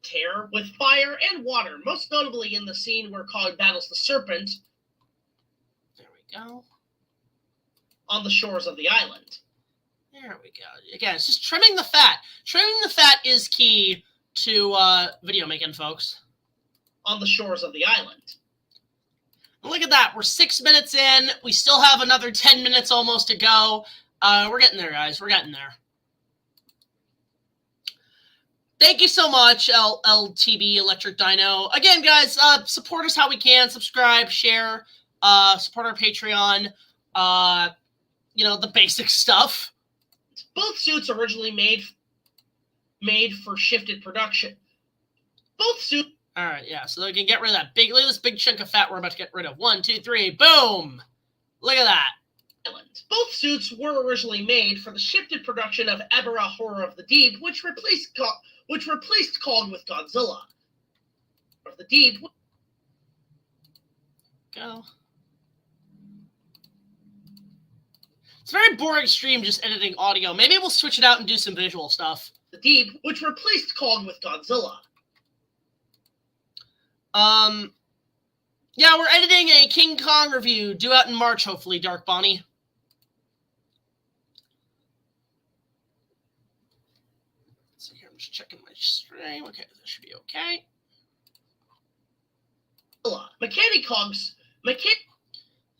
Tear with fire and water, most notably in the scene where Kong battles the serpent. There we go. On the shores of the island. There we go. Again, it's just trimming the fat. Trimming the fat is key to video making, folks. On the shores of the island. Look at that. We're 6 minutes in. We still have another 10 minutes almost to go. We're getting there, guys. We're getting there. Thank you so much, LTB Electric Dino. Again, guys, support us how we can. Subscribe, share, support our Patreon. The basic stuff. Both suits originally made for shifted production. Both suits. All right, yeah. So they can get rid of that look at this big chunk of fat we're about to get rid of. 1, 2, 3, boom! Look at that. Both suits were originally made for the shifted production of Ebirah Horror of the Deep, which replaced Kong with Godzilla. Of the Deep. Go. It's a very boring stream just editing audio. Maybe we'll switch it out and do some visual stuff. The Deep, which replaced Kong with Godzilla. Yeah, we're editing a King Kong review due out in March, hopefully, Dark Bonnie. So here, I'm just checking my stream. Okay, that should be okay.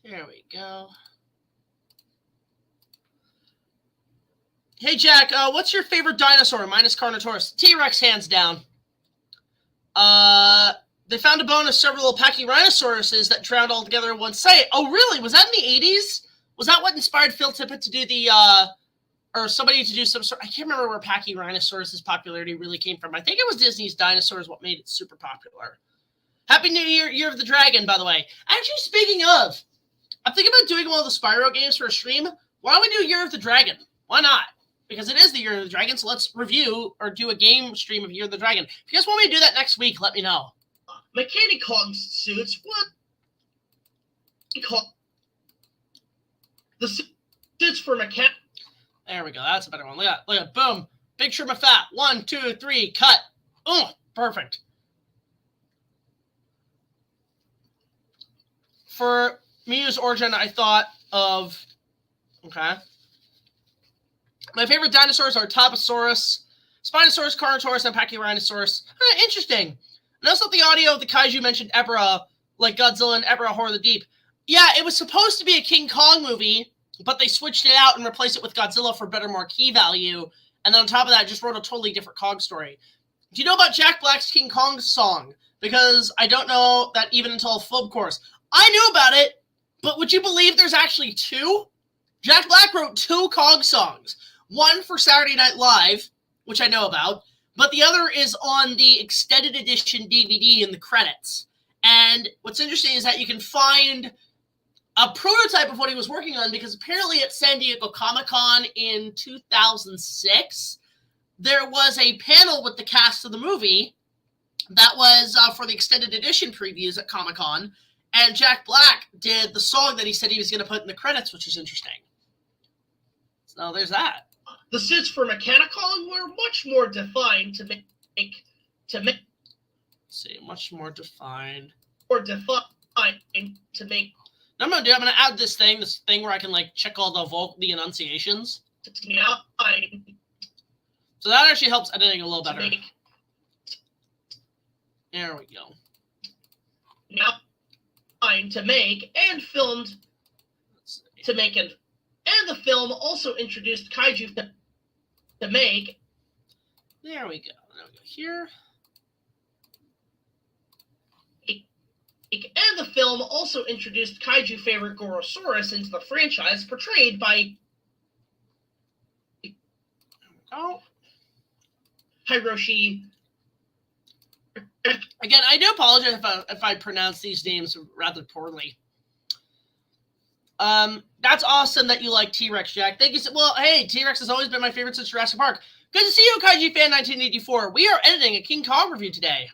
There we go. Hey, Jack, what's your favorite dinosaur minus Carnotaurus? T-Rex, hands down. They found a bone of several Pachyrhinosaurus that drowned all together in one site. Oh, really? Was that in the 80s? Was that what inspired Phil Tippett to do the, or somebody to do some sort? I can't remember where Pachyrhinosaurus' popularity really came from. I think it was Disney's Dinosaurs what made it super popular. Happy New Year, Year of the Dragon, by the way. Actually, speaking of, I'm thinking about doing one of the Spyro games for a stream. Why don't we do Year of the Dragon? Why not? Because it is the Year of the Dragon, so let's review or do a game stream of Year of the Dragon. If you guys want me to do that next week, let me know. Mechanic Kong suits, what? The suits for mechanic. There we go. That's a better one. Look at that. Look at that. Boom. Big trim of fat. 1, 2, 3. Cut. Oh, perfect. For Miu's origin, I thought of... Okay. My favorite dinosaurs are Toposaurus, Spinosaurus, Carnotaurus, and Pachyrhinosaurus. Interesting. And also the audio of the kaiju mentioned Ebra, like Godzilla and Ebra Horror of the Deep. Yeah, it was supposed to be a King Kong movie, but they switched it out and replaced it with Godzilla for better marquee value. And then on top of that, just wrote a totally different Kong story. Do you know about Jack Black's King Kong song? Because I don't know that even until Film Course. I knew about it, but would you believe there's actually 2? Jack Black wrote 2 Kong songs. One for Saturday Night Live, which I know about, but the other is on the extended edition DVD in the credits. And what's interesting is that you can find a prototype of what he was working on, because apparently at San Diego Comic-Con in 2006, there was a panel with the cast of the movie that was for the extended edition previews at Comic-Con, and Jack Black did the song that he said he was going to put in the credits, which is interesting. So there's that. The suits for Mechanicon were much more defined to make. Let's see, much more defined. Or defined to make. I'm going to add this thing where I can like check all the enunciations. So that actually helps editing a little better. There we go. To make and filmed to make and the film also introduced kaiju to make. There we go. There we go. Here. And the film also introduced kaiju favorite Gorosaurus into the franchise, portrayed by Hiroshi. Again, I do apologize if I pronounce these names rather poorly. That's awesome that you like T-Rex, Jack. Thank you. Well, hey, T-Rex has always been my favorite since Jurassic Park. Good to see you, Kaiju Fan 1984. We are editing a King Kong review today.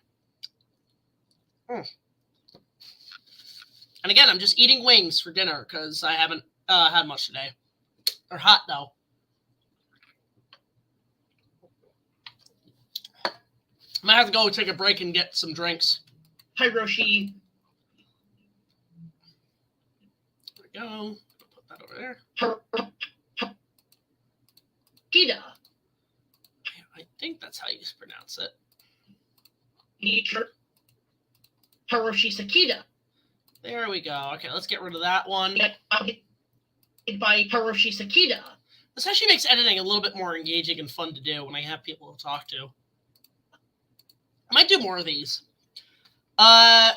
And again, I'm just eating wings for dinner because I haven't had much today. They're hot, though. Might have to go take a break and get some drinks. Hiroshi. There we go. Put that over there. Kida. I think that's how you pronounce it. Hiroshi Sakita. There we go. Okay, let's get rid of that one. By Hiroshi Sakita. This actually makes editing a little bit more engaging and fun to do when I have people to talk to. I might do more of these. I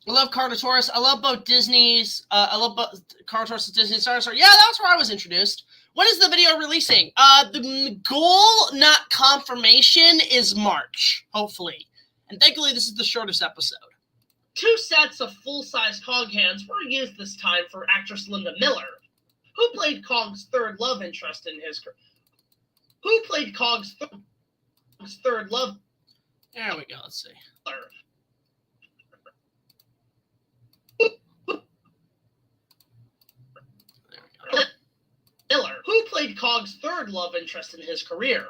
love Carnotaurus. I love both Disney's. I love both Carnotaurus and Disney Star Wars. Yeah, that's where I was introduced. When is the video releasing? The goal, not confirmation, is March, hopefully. And thankfully, this is the shortest episode. 2 sets of full-size Kong hands were used this time for actress Linda Miller, who played Kong's third love interest in his career. Who played Kong's third love? There we go. Let's see. Miller, who played Kong's third love interest in his career.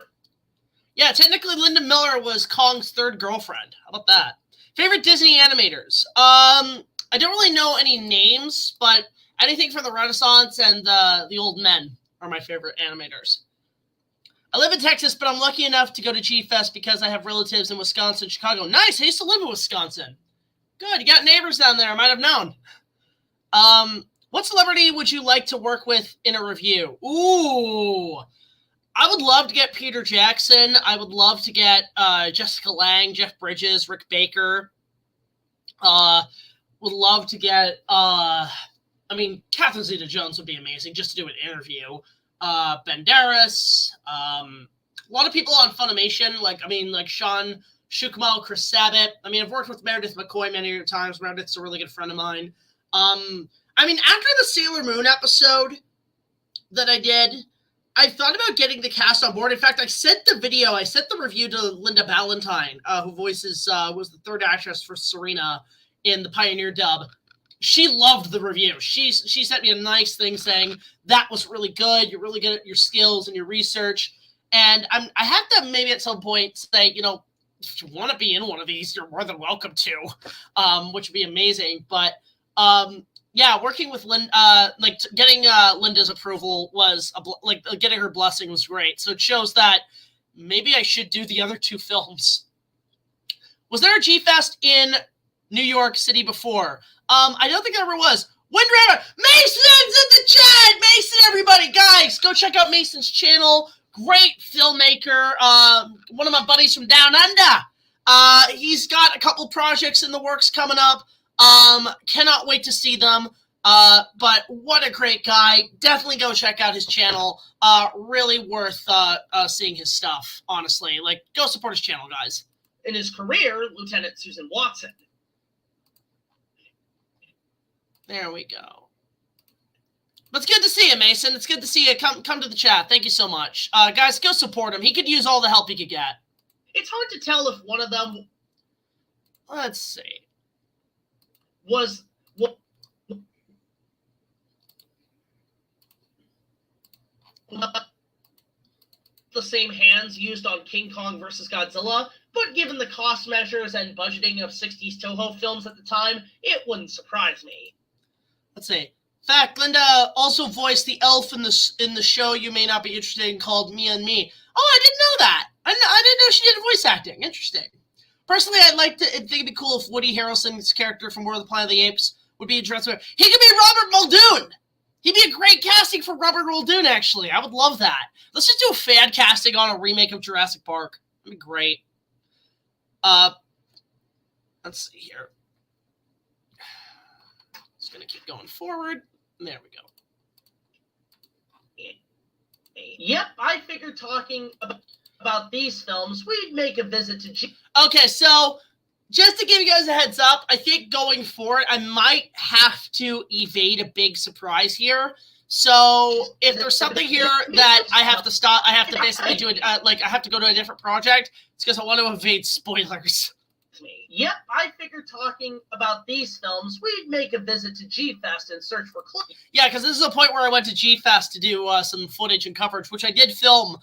Yeah, technically Linda Miller was Kong's third girlfriend. How about that? Favorite Disney animators? I don't really know any names, but anything from the Renaissance and the old men are my favorite animators. I live in Texas, but I'm lucky enough to go to G-Fest because I have relatives in Wisconsin and Chicago. Nice. I used to live in Wisconsin. Good. You got neighbors down there. I might have known. What celebrity would you like to work with in a review? Ooh. I would love to get Peter Jackson. I would love to get Jessica Lange, Jeff Bridges, Rick Baker. Would love to get, Catherine Zeta-Jones would be amazing just to do an interview. Banderas, a lot of people on Funimation, like Sean Shukmal, Chris Sabat. I've worked with Meredith McCoy many times. Meredith's a really good friend of mine. After the Sailor Moon episode that I did, I thought about getting the cast on board. In fact, I sent the review to Linda Ballantyne, who voices, was the third actress for Serena in the Pioneer dub. She loved the review. She sent me a nice thing saying, that was really good. You're really good at your skills and your research. And I have to maybe at some point say, if you want to be in one of these, you're more than welcome to, which would be amazing. But, working with getting Linda's approval was, getting her blessing was great. So it shows that maybe I should do the other 2 films. Was there a G-Fest in New York City before? I don't think there ever was. Wind Rider! Mason's in the chat! Mason, everybody! Guys, go check out Mason's channel. Great filmmaker. One of my buddies from Down Under. He's got a couple projects in the works coming up. Cannot wait to see them. But what a great guy. Definitely go check out his channel. Really worth seeing his stuff, honestly. Like, go support his channel, guys. In his career, Lieutenant Susan Watson. There we go. But it's good to see you, Mason. It's good to see you. Come to the chat. Thank you so much. Guys, go support him. He could use all the help he could get. It's hard to tell if one of them... Let's see. ...was... the same hands used on King Kong vs. Godzilla, but given the cost measures and budgeting of 60s Toho films at the time, it wouldn't surprise me. Let's see. Fact, Linda also voiced the elf in the show you may not be interested in called Me and Me. Oh, I didn't know that. I didn't know she did voice acting. Interesting. Personally, I'd think it'd be cool if Woody Harrelson's character from War of the Planet of the Apes would be interesting. He could be Robert Muldoon. He'd be a great casting for Robert Muldoon, actually. I would love that. Let's just do a fan casting on a remake of Jurassic Park. That'd be great. Let's see here. Just gonna keep going forward. There we go. Yep, I figured talking about these films, we'd make a visit to Okay, so just to give you guys a heads up, I think going forward, I might have to evade a big surprise here. So if there's something here that I have to stop, I have to basically do it, I have to go to a different project. It's because I want to evade spoilers. Yep, I figured talking about these films, we'd make a visit to G-Fest and search for clues. Yeah, because this is a point where I went to G-Fest to do some footage and coverage, which I did film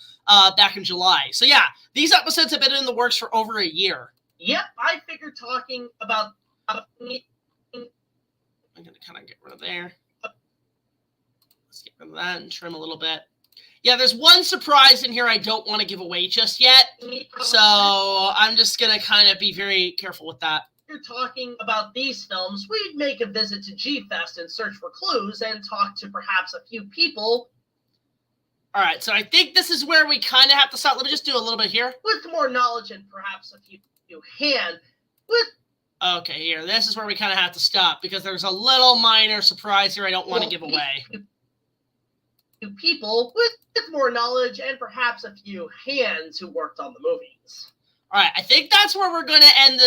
back in July. So yeah, these episodes have been in the works for over a year. Yep, I figured talking about... I'm going to kind of get rid of there. Let's get rid of that and trim a little bit. Yeah, there's one surprise in here I don't want to give away just yet. So I'm just going to kind of be very careful with that. You're talking about these films, we'd make a visit to G-Fest and search for clues and talk to perhaps a few people. All right, so I think this is where we kind of have to stop. Let me just do a little bit here. With more knowledge and perhaps a few hand. With Okay, here. This is where we kind of have to stop because there's a little minor surprise here I don't want to give away. People with more knowledge and perhaps a few hands who worked on the movies. All right, I think that's where we're going to end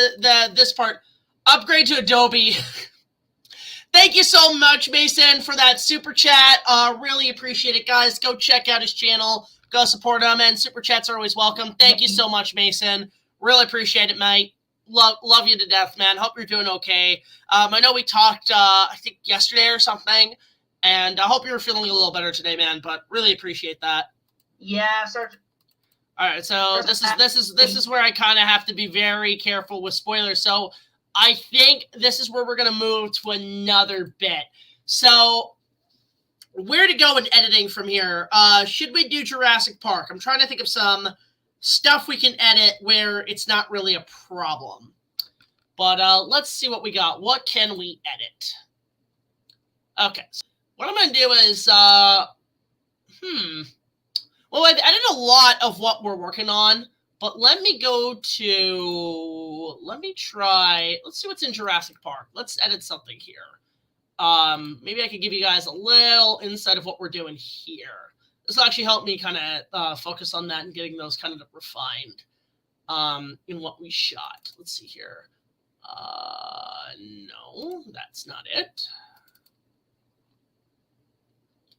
this part. Upgrade to Adobe. Thank you so much, Mason, for that super chat. Really appreciate it, guys. Go check out his channel. Go support him, and super chats are always welcome. Thank you so much, Mason. Really appreciate it, mate. Love you to death, man. Hope you're doing okay. I know we talked, I think, yesterday or something. And I hope you're feeling a little better today, man. But really appreciate that. Yeah, Sergeant. All right, so this is where I kind of have to be very careful with spoilers. So I think this is where we're gonna move to another bit. So where to go in editing from here? Should we do Jurassic Park? I'm trying to think of some stuff we can edit where it's not really a problem. But let's see what we got. What can we edit? Okay. So what I'm going to do is, well, I've edited a lot of what we're working on, but let me go to, let's see what's in Jurassic Park. Let's edit something here. Maybe I could give you guys a little insight of what we're doing here. This will actually help me kind of focus on that and getting those kind of refined in what we shot. Let's see here. No, that's not it.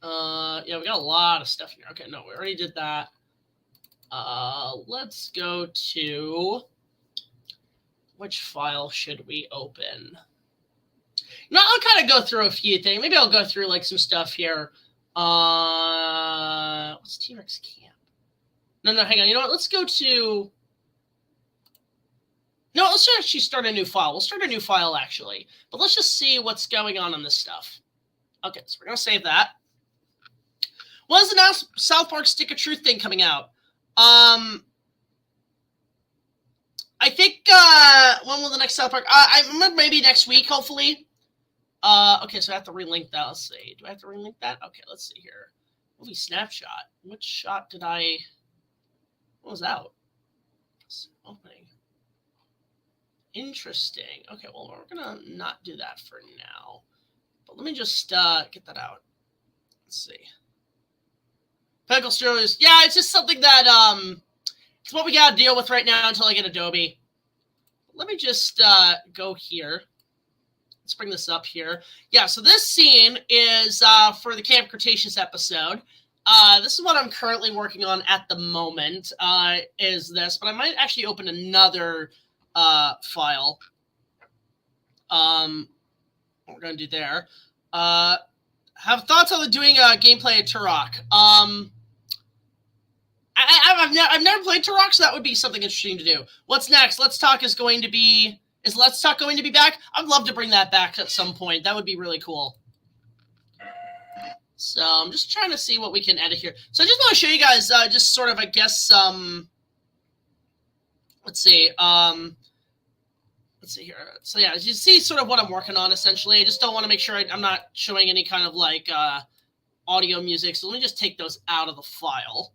Yeah, we got a lot of stuff here. Okay, no, we already did that. Let's go to, which file should we open? No, I'll kind of go through a few things. Maybe I'll go through like some stuff here. What's T-Rex Camp? No, hang on. You know what? Let's go to, no, let's actually start a new file. We'll start a new file actually, but let's just see what's going on this stuff. Okay, so we're going to save that. When's the South Park Stick of Truth thing coming out? I think, when will the next South Park? I remember maybe next week, hopefully. Okay, so I have to relink that. Let's see. Do I have to relink that? Okay, let's see here. Movie snapshot. Which shot did I... What was out? Opening. Interesting. Okay, well, we're gonna not do that for now. But let me just get that out. Let's see. Peggle Strohs. Yeah, it's just something that it's what we gotta deal with right now until I get Adobe. Let me just go here. Let's bring this up here. Yeah, so this scene is for the Camp Cretaceous episode. This is what I'm currently working on at the moment, is this. But I might actually open another file. What we're going to do there. Have thoughts on doing gameplay at Turok. I've never played Turok, so that would be something interesting to do. What's next? Let's Talk is going to be... Is Let's Talk going to be back? I'd love to bring that back at some point. That would be really cool. So I'm just trying to see what we can edit here. So I just want to show you guys just sort of, I guess, let's see. Let's see here. So yeah, as you see sort of what I'm working on, essentially. I just don't want to make sure I'm not showing any kind of like audio music. So let me just take those out of the file.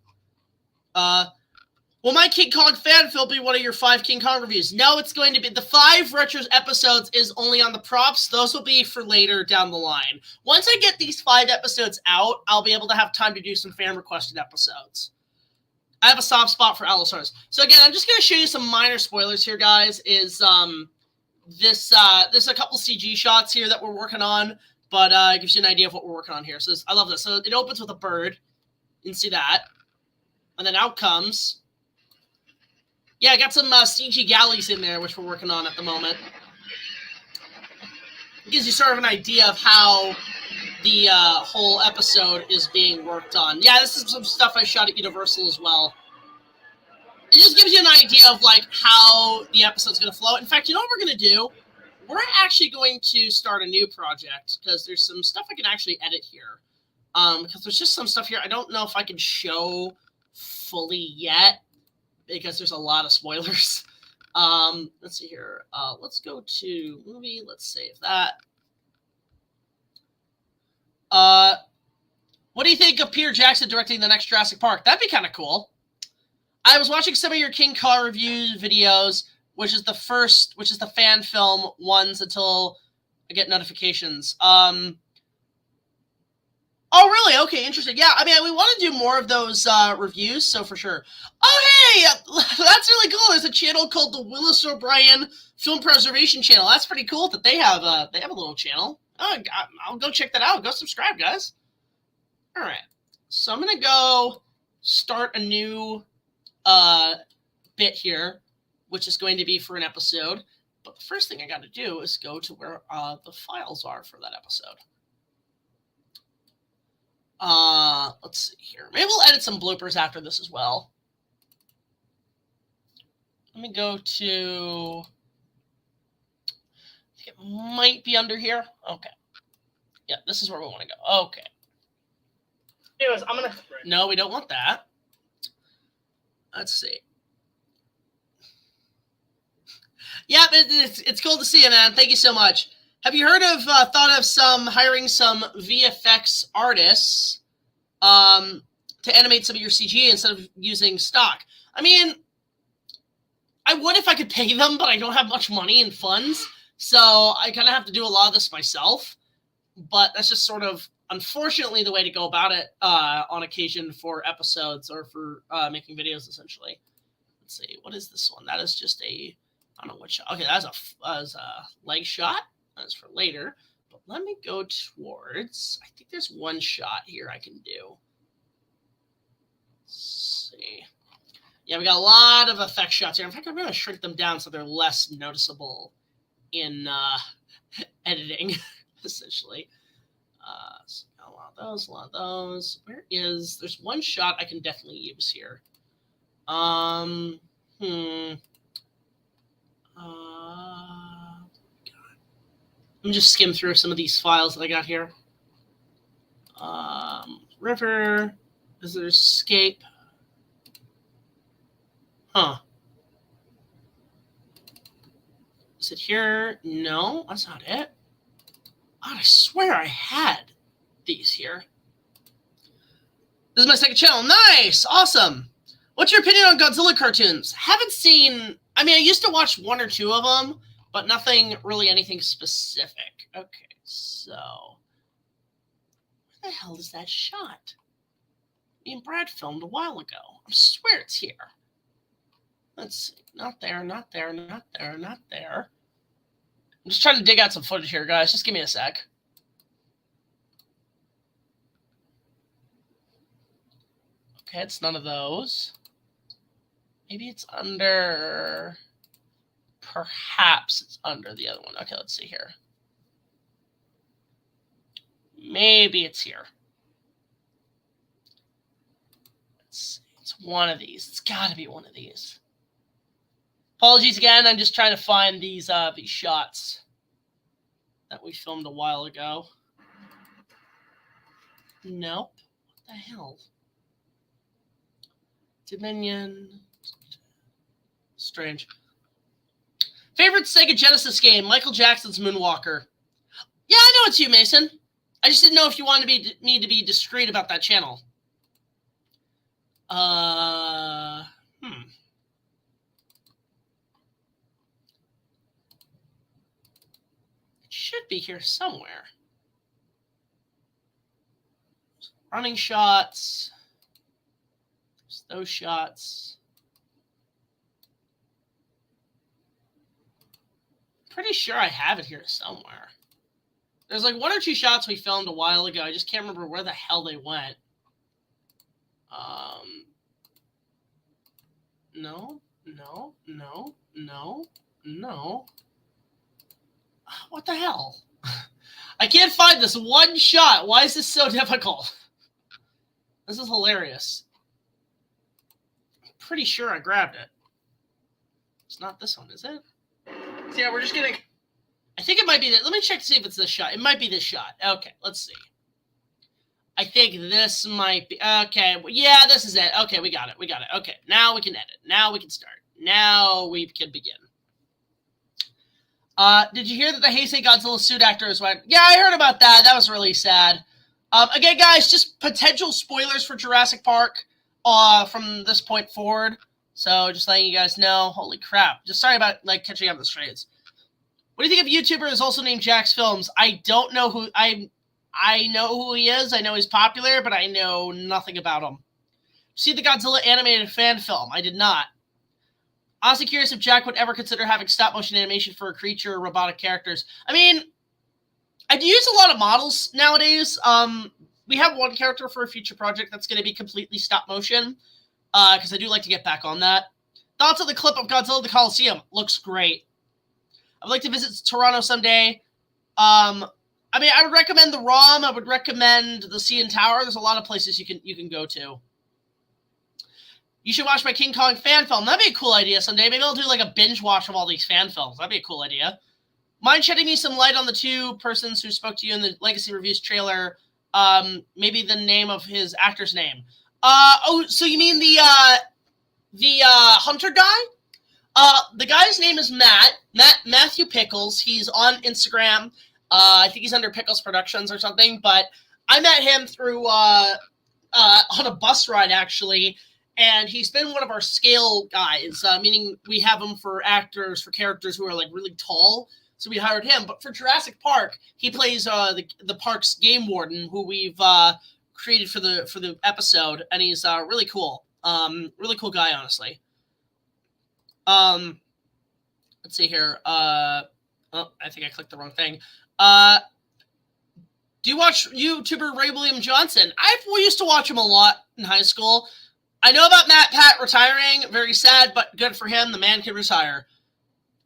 Will my King Kong fan film be one of your 5 King Kong reviews? No, it's going to be... The 5 Retros episodes is only on the props. Those will be for later down the line. Once I get these 5 episodes out, I'll be able to have time to do some fan-requested episodes. I have a soft spot for Allosaurus. So again, I'm just going to show you some minor spoilers here, guys. There's a couple CG shots here that we're working on, but it gives you an idea of what we're working on here. So I love this. So it opens with a bird. You can see that. And then out comes... Yeah, I got some CG galleys in there, which we're working on at the moment. It gives you sort of an idea of how the whole episode is being worked on. Yeah, this is some stuff I shot at Universal as well. It just gives you an idea of, like, how the episode's going to flow. In fact, you know what we're going to do? We're actually going to start a new project, because there's some stuff I can actually edit here. Because there's just some stuff here I don't know if I can show fully yet, because there's a lot of spoilers. Let's see here. Let's go to movie. Let's save that. What do you think of Peter Jackson directing the next Jurassic Park? That'd be kind of cool. I was watching some of your King Kong review videos, which is the fan film ones until I get notifications. Oh, really? Okay, interesting. Yeah, I mean, we want to do more of those reviews, so for sure. Oh, hey! That's really cool. There's a channel called the Willis O'Brien Film Preservation Channel. That's pretty cool that they have a little channel. Oh, I'll go check that out. Go subscribe, guys. All right. So I'm going to go start a new bit here, which is going to be for an episode. But the first thing I got to do is go to where the files are for that episode. Let's see here. Maybe we'll edit some bloopers after this as well. Let me go to... I think it might be under here. Okay. Yeah, this is where we want to go. Okay. Anyways, I'm gonna... No, we don't want that. Let's see. Yeah, it's cool to see you, man. Thank you so much. Have you heard of, thought of hiring some VFX artists to animate some of your CG instead of using stock? I mean, I would if I could pay them, but I don't have much money and funds, so I kind of have to do a lot of this myself. But that's just sort of, unfortunately, the way to go about it on occasion for episodes or for making videos, essentially. Let's see, what is this one? That is just a, I don't know what shot. Okay, that's a leg shot. That's for later. But let me go towards, I think there's one shot here I can do. Let's see. Yeah, we got a lot of effect shots here. In fact, I'm going to shrink them down so they're less noticeable in editing, essentially. So a lot of those. Where is, there's one shot I can definitely use here. Let me just skim through some of these files that I got here. River, is there escape? Huh. Is it here? No, that's not it. God, I swear I had these here. This is my second channel. Nice! Awesome! What's your opinion on Godzilla cartoons? Haven't seen... I mean, I used to watch 1 or 2 of them, but nothing really anything specific. Okay, so... Where the hell is that shot? Me and Brad filmed a while ago. I swear it's here. Let's see. Not there, not there, not there, not there. I'm just trying to dig out some footage here, guys. Just give me a sec. Okay, it's none of those. Maybe it's under... Perhaps it's under the other one. Okay, let's see here. Maybe it's here. Let's see. It's one of these. It's got to be one of these. Apologies again. I'm just trying to find these shots that we filmed a while ago. Nope. What the hell? Dominion. Strange. Favorite Sega Genesis game? Michael Jackson's Moonwalker. Yeah, I know it's you, Mason. I just didn't know if you wanted me to be discreet about that channel. It should be here somewhere. Running shots. There's those shots. Pretty sure I have it here somewhere. There's like 1 or 2 shots we filmed a while ago. I just can't remember where the hell they went. No. What the hell? I can't find this one shot. Why is this so difficult? This is hilarious. I'm pretty sure I grabbed it. It's not this one, is it? So yeah, we're just gonna... I think it might be that. Let me check to see if it's this shot. It might be this shot. Okay, let's see. I think this might be... Okay, yeah, this is it. Okay, we got it. We got it. Okay, now we can edit. Now we can start. Now we can begin. Did you hear that the Heisei Godzilla suit actors went? Yeah, I heard about that. That was really sad. Again, guys, just potential spoilers for Jurassic Park from this point forward. So just letting you guys know. Holy crap. Just sorry about like catching up the trades. What do you think of a YouTuber who's also named BigJackFilms? I don't know who... I know who he is. I know he's popular, but I know nothing about him. See the Godzilla animated fan film? I did not. Honestly curious if Jack would ever consider having stop-motion animation for a creature or robotic characters. I mean, I do use a lot of models nowadays. We have one character for a future project that's going to be completely stop-motion, because I do like to get back on that. Thoughts on the clip of Godzilla the Coliseum? Looks great. I'd like to visit Toronto someday. I mean, I would recommend the ROM. I would recommend the CN Tower. There's a lot of places you can go to. You should watch my King Kong fan film. That'd be a cool idea someday. Maybe I'll do like a binge watch of all these fan films. That'd be a cool idea. Mind shedding me some light on the 2 persons who spoke to you in the Legacy Reviews trailer? Maybe the name of his actor's name. Oh, so you mean the Hunter guy? The guy's name is Matthew Pickles. He's on Instagram. I think he's under Pickles Productions or something, but I met him through on a bus ride, actually, and he's been one of our scale guys, meaning we have him for characters who are, like, really tall, so we hired him. But for Jurassic Park, he plays the park's game warden, who we've created for the episode, and he's really cool. Really cool guy, honestly. Let's see here. Oh, I think I clicked the wrong thing. Do you watch YouTuber Ray William Johnson? We used to watch him a lot in high school. I know about Matt Pat retiring. Very sad, but good for him. The man can retire.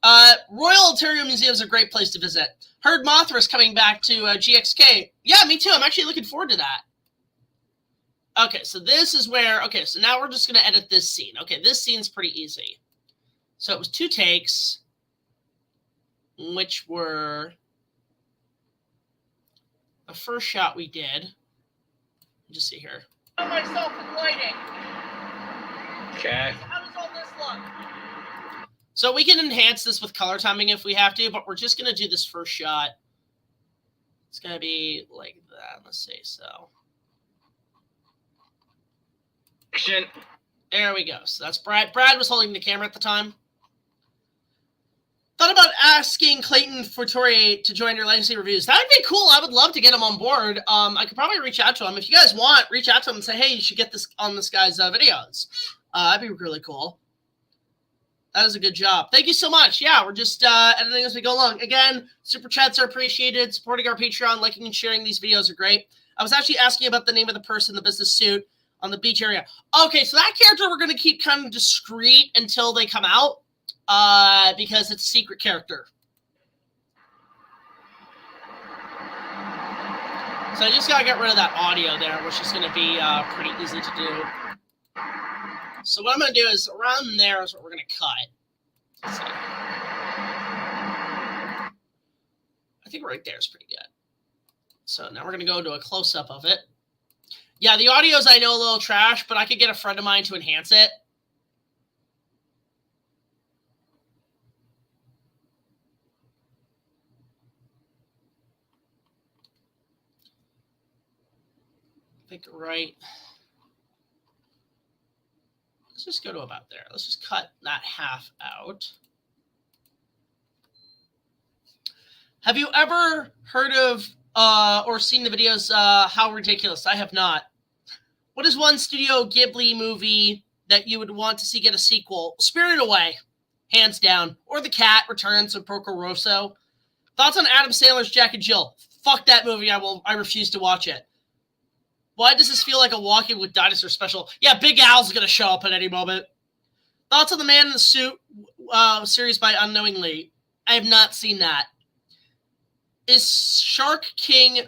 Royal Ontario Museum is a great place to visit. Heard Mothra's coming back to GXK. Yeah, me too. I'm actually looking forward to that. Okay, so this is where... Okay, so now we're just going to edit this scene. Okay, this scene's pretty easy. So it was 2 takes, which were... The first shot we did... Just see here. Myself in lighting. Okay. How does all this look? So we can enhance this with color timing if we have to, but we're just going to do this first shot. It's going to be like that. Let's see. So Action. There we go. So that's Brad. Brad was holding the camera at the time. Thought about asking Clayton Fortore to join your legacy reviews. That would be cool. I would love to get him on board. I could probably reach out to him. If you guys want, reach out to him and say, hey, you should get this on this guy's videos. That'd be really cool. That is a good job. Thank you so much. Yeah, we're just editing as we go along. Again, super chats are appreciated. Supporting our Patreon, liking and sharing these videos are great. I was actually asking about the name of the person in the business suit on the beach area. Okay, so that character we're going to keep kind of discreet until they come out. Because it's a secret character. So I just gotta get rid of that audio there, which is gonna be pretty easy to do. So what I'm gonna do is around there is what we're gonna cut. Let's see. I think right there is pretty good. So now we're gonna go to a close-up of it. Yeah, the audio's I know a little trash, but I could get a friend of mine to enhance it. I think right. Let's just go to about there. Let's just cut that half out. Have you ever heard of or seen the videos How Ridiculous? I have not. What is one Studio Ghibli movie that you would want to see get a sequel? Spirited Away, hands down. Or The Cat Returns of Porco Rosso. Thoughts on Adam Sandler's Jack and Jill? Fuck that movie. I refuse to watch it. Why does this feel like a Walking with Dinosaur special? Yeah, Big Al's going to show up at any moment. Thoughts on the Man in the Suit series by Unknowingly? I have not seen that. Is Shark King,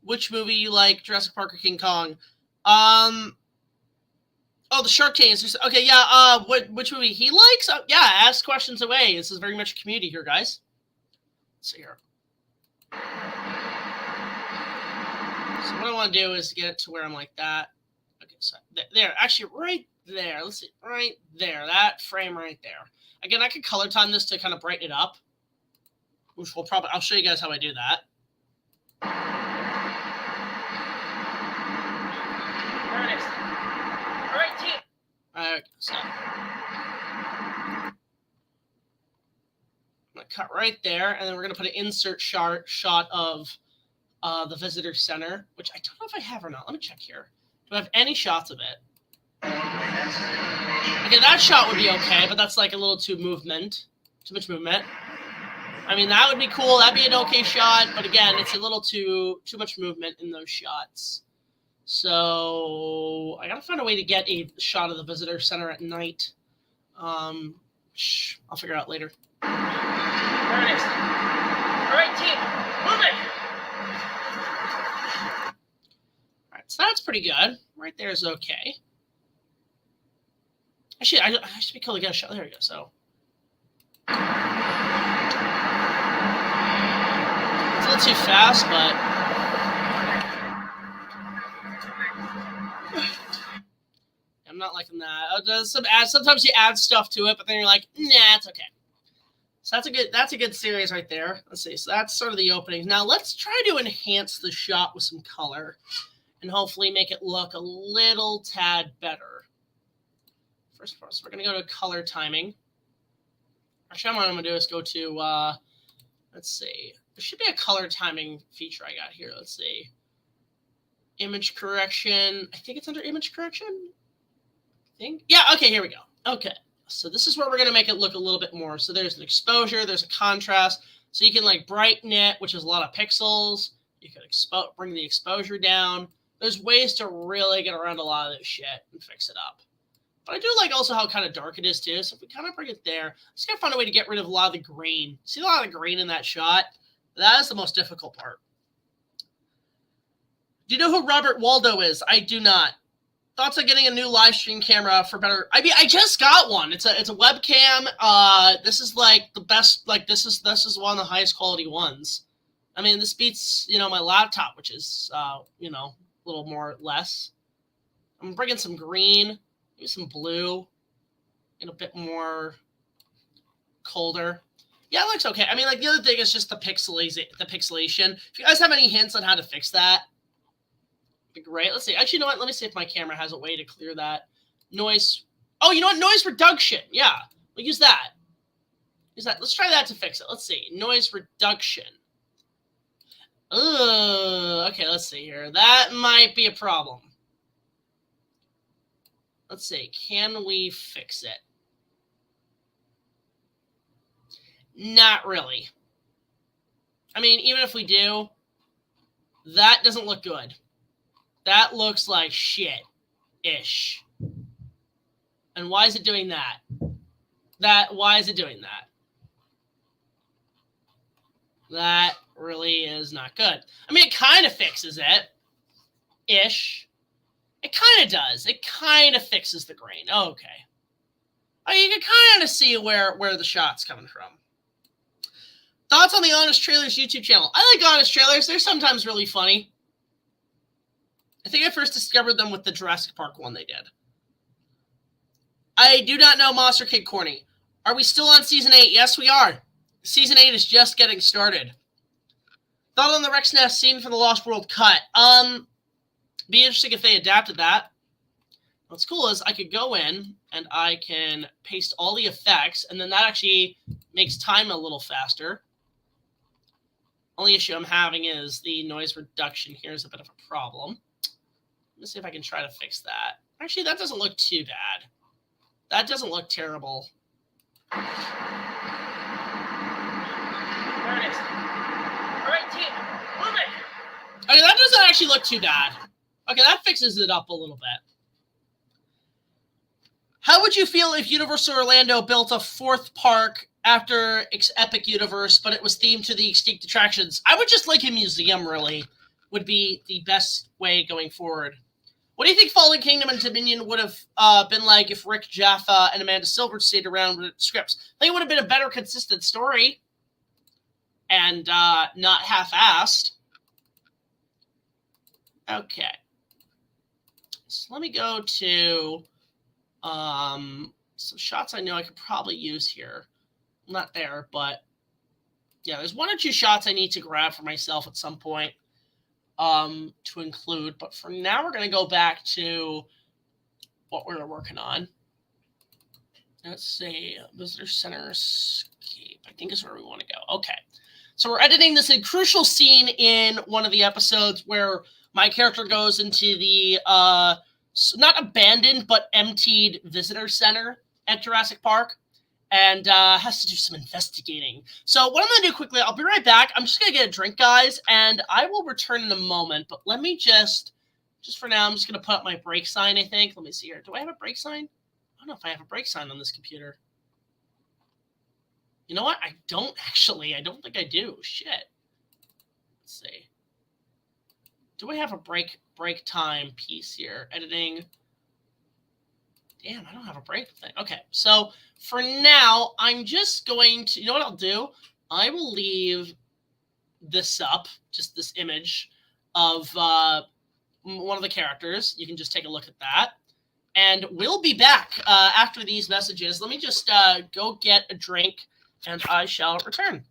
which movie you like? Jurassic Park or King Kong? Oh, the Shark King. Okay, yeah, which movie he likes? Yeah, ask questions away. This is very much a community here, guys. Let's see here. So what I want to do is get it to where I'm like that. Okay, so there. Actually, right there. Let's see. Right there. That frame right there. Again, I could color time this to kind of brighten it up. Which will probably... I'll show you guys how I do that. All right, team. Okay, so... I'm going to cut right there, and then we're going to put an insert shot of... the visitor center, which I don't know if I have or not. Let me check here. Do I have any shots of it? Okay, that shot would be okay, but that's like a little too much movement. I mean, that would be cool. That'd be an okay shot, but again, it's a little too much movement in those shots. So I gotta find a way to get a shot of the visitor center at night. I'll figure it out later. All right, team, move it. So that's pretty good. Right there is okay. Actually, I should be cool to get a shot. There we go. So it's a little too fast, but I'm not liking that. Sometimes you add stuff to it, but then you're like, nah, it's okay. So that's a good series right there. Let's see. So that's sort of the opening. Now let's try to enhance the shot with some color. And hopefully make it look a little tad better. First of all, so we're going to go to color timing. Actually, what I'm going to do is go to, let's see. There should be a color timing feature I got here. Let's see. Image correction. I think it's under image correction. I think. Yeah, okay, here we go. Okay. So this is where we're going to make it look a little bit more. So there's an exposure. There's a contrast. So you can like brighten it, which is a lot of pixels. You can bring the exposure down. There's ways to really get around a lot of this shit and fix it up. But I do like also how kind of dark it is too. So if we kind of bring it there, just gotta find a way to get rid of a lot of the grain. See a lot of the grain in that shot? That is the most difficult part. Do you know who Robert Waldo is? I do not. Thoughts on getting a new live stream camera for better? I mean, I just got one. It's a webcam. This is like the best. Like this is one of the highest quality ones. I mean, this beats my laptop, which is a little more less. I'm bringing some green, maybe some blue, and a bit more colder. Yeah, it looks okay. I mean, like, the other thing is just the pixelation. If you guys have any hints on how to fix that, it'd be great. Let's see. Actually, you know what? Let me see if my camera has a way to clear that noise. Oh, you know what? Noise reduction. Yeah, we'll use that. Use that. Let's try that to fix it. Let's see. Noise reduction. Okay, let's see here. That might be a problem. Let's see. Can we fix it? Not really. I mean, even if we do, that doesn't look good. That looks like shit-ish. And why is it doing that? Why is it doing that? That really is not good. I mean, it kind of fixes it. Ish. It kind of does. It kind of fixes the grain. Okay. Oh, you can kind of see where the shot's coming from. Thoughts on the Honest Trailers YouTube channel? I like Honest Trailers. They're sometimes really funny. I think I first discovered them with the Jurassic Park one they did. I do not know Monster Kid Corny. Are we still on Season 8? Yes, we are. Season 8 is just getting started. Thought on the Rex Nest scene from the Lost World cut. Be interesting if they adapted that. What's cool is I could go in and I can paste all the effects, and then that actually makes time a little faster. Only issue I'm having is the noise reduction here is a bit of a problem. Let's see if I can try to fix that. Actually, that doesn't look too bad. That doesn't look terrible. There it is. All right, team, move it. Okay, that doesn't actually look too bad. Okay, that fixes it up a little bit. How would you feel if Universal Orlando built a 4th park after Epic Universe, but it was themed to the extinct attractions? I would just like a museum, really, would be the best way going forward. What do you think Fallen Kingdom and Dominion would have been like if Rick Jaffa and Amanda Silver stayed around with scripts? I think it would have been a better, consistent story and not half-assed. Okay. So let me go to some shots I know I could probably use here. Not there, but yeah, there's 1 or 2 shots I need to grab for myself at some point to include. But for now, we're going to go back to what we were working on. Let's see, Visitor Center Escape, I think is where we want to go. Okay. So we're editing this crucial scene in one of the episodes where my character goes into the not abandoned, but emptied visitor center at Jurassic Park and has to do some investigating. So what I'm going to do quickly, I'll be right back. I'm just going to get a drink, guys, and I will return in a moment. But let me just for now, I'm just going to put up my break sign, I think. Let me see here. Do I have a break sign? I don't know if I have a break sign on this computer. You know what? I don't actually. I don't think I do. Shit. Let's see. Do I have a break time piece here? Editing. Damn, I don't have a break thing. Okay, so for now, I'm just going to, you know what I'll do? I will leave this up, just this image of one of the characters. You can just take a look at that. And we'll be back after these messages. Let me just go get a drink, and I shall return.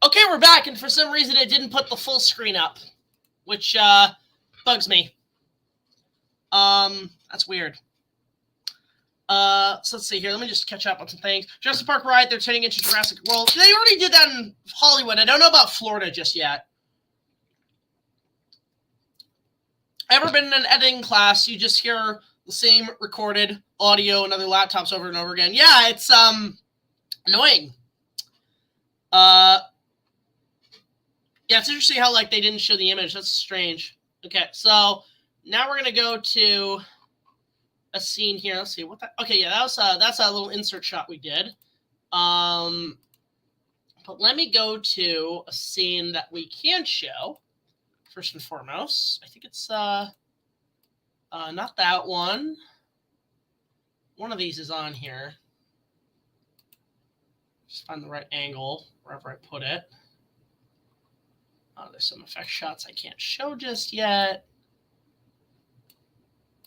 Okay, we're back, and for some reason it didn't put the full screen up, which bugs me. That's weird. So let's see here. Let me just catch up on some things. Jurassic Park ride, they're turning into Jurassic World. They already did that in Hollywood. I don't know about Florida just yet. Ever been in an editing class, you just hear the same recorded audio and other laptops over and over again. Yeah, it's annoying. Yeah, it's interesting how like they didn't show the image. That's strange. Okay, so now we're gonna go to a scene here. Let's see what that. Okay, yeah, that's a little insert shot we did. But let me go to a scene that we can show first and foremost. I think it's not that one. One of these is on here. Just find the right angle wherever I put it. There's some effect shots I can't show just yet.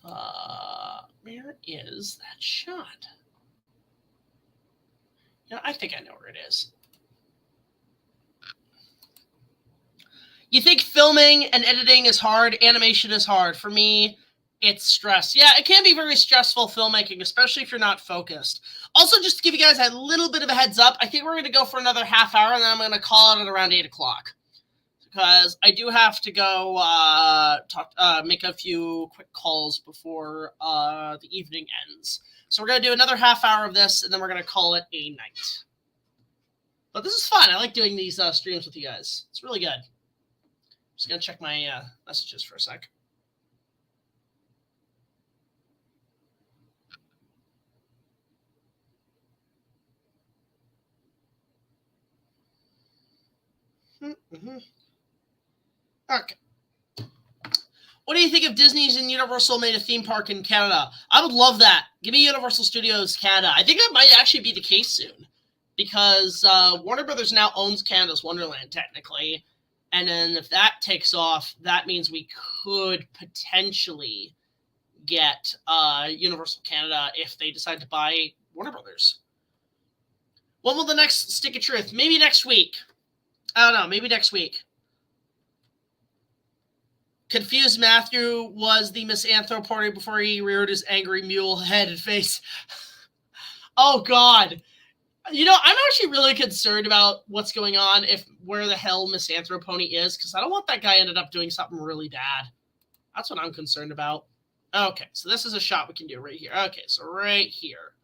Where is that shot? You know, I think I know where it is. You think filming and editing is hard, animation is hard. For me, it's stress. Yeah, it can be very stressful filmmaking, especially if you're not focused. Also, just to give you guys a little bit of a heads up, I think we're going to go for another half hour, and then I'm going to call it at around 8 o'clock. Because I do have to go make a few quick calls before the evening ends. So we're going to do another half hour of this, and then we're going to call it a night. But this is fun. I like doing these streams with you guys. It's really good. Just going to check my messages for a sec. Mm-hmm. Okay. What do you think if Disney's and Universal made a theme park in Canada? I would love that. Give me Universal Studios Canada. I think that might actually be the case soon. Because Warner Brothers now owns Canada's Wonderland, technically. And then if that takes off, that means we could potentially get Universal Canada if they decide to buy Warner Brothers. When will the next Stick of Truth? Maybe next week. I don't know. Maybe next week. Confused Matthew was the misanthrope before he reared his angry mule head and face. Oh, God. You know, I'm actually really concerned about what's going on, where the hell Misanthrope Pony is, because I don't want that guy ended up doing something really bad. That's what I'm concerned about. Okay, so this is a shot we can do right here. Okay, so right here.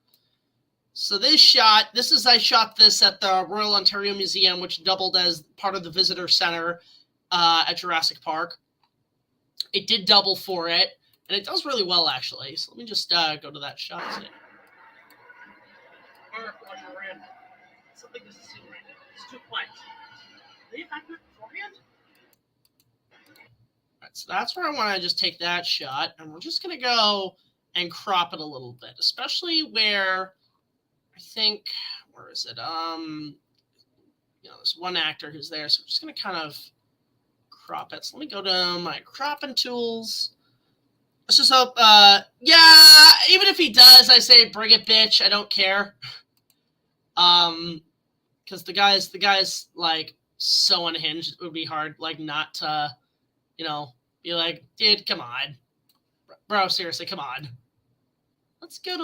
So this shot, I shot this at the Royal Ontario Museum, which doubled as part of the visitor center at Jurassic Park. It did double for it, and it does really well, actually. So let me just go to that shot. Something this is right now. It's too quiet. Leave that beforehand. Alright, so that's where I want to just take that shot, and we're just gonna go and crop it a little bit, especially where I think where is it? There's one actor who's there, so we're just gonna kind of crop it. So let me go to my cropping tools. Let's just hope. Yeah, even if he does, I say bring it, bitch. I don't care. Because the guy's like so unhinged, it would be hard, like, not to, be like, dude, come on, bro, seriously, come on. Let's go to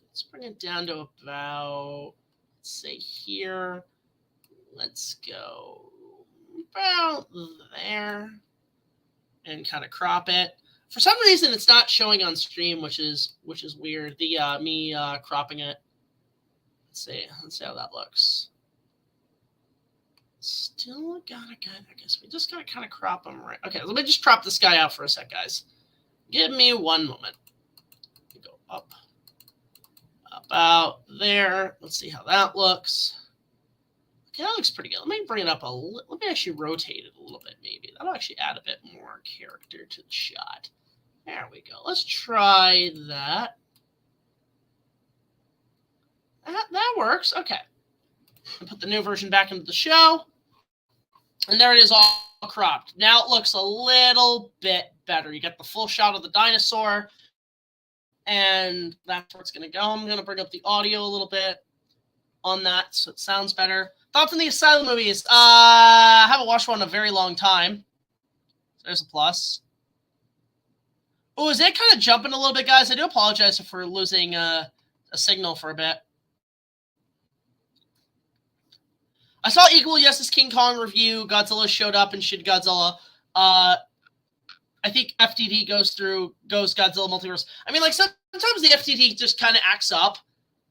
let's bring it down to about, let's say here. Let's go about there and kind of crop it. For some reason, it's not showing on stream, which is weird. Me cropping it. Let's see how that looks. Still got a guy. I guess we just gotta kind of crop him right. Okay, let me just crop this guy out for a sec, guys. Give me one moment. Let me go up about there. Let's see how that looks. Okay, that looks pretty good. Let me bring it up a little. Let me actually rotate it a little bit, maybe. That'll actually add a bit more character to the shot. There we go. Let's try that. That works. Okay. And put the new version back into the show. And there it is, all cropped. Now it looks a little bit better. You get the full shot of the dinosaur. And that's where it's going to go. I'm going to bring up the audio a little bit on that so it sounds better. Thoughts on the Asylum movies? I haven't watched one in a very long time. So there's a plus. Oh, is it kind of jumping a little bit, guys? I do apologize for losing a signal for a bit. I saw Equal Yeses King Kong review. Godzilla showed up in Shin Godzilla. I think FTD goes Godzilla Multiverse. I mean, like, sometimes the FTD just kind of acts up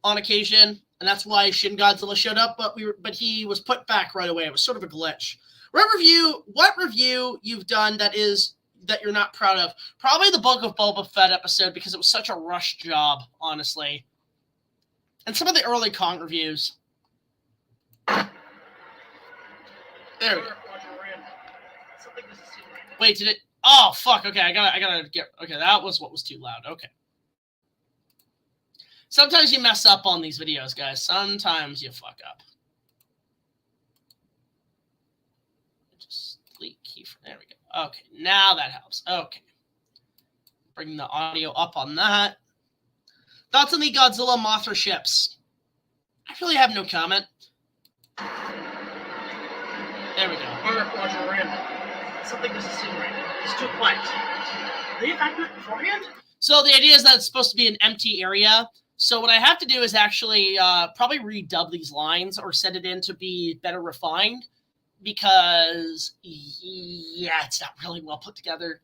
on occasion, and that's why Shin Godzilla showed up. But he was put back right away. It was sort of a glitch. What review you've done that is that you're not proud of? Probably the Book of Boba Fett episode, because it was such a rushed job, honestly. And some of the early Kong reviews. There we go. Wait, did it? Oh, fuck. Okay, I gotta get... Okay, that was what was too loud. Okay. Sometimes you mess up on these videos, guys. Sometimes you fuck up. Just delete key for... There we go. Okay, now that helps. Okay. Bring the audio up on that. Thoughts on the Godzilla Mothra ships? I really have no comment. There we go. Roger, Randall. Something doesn't seem right. It's too quiet. Are they evacuated beforehand? So the idea is that it's supposed to be an empty area. So what I have to do is actually probably redub these lines or set it in to be better refined, because, yeah, it's not really well put together.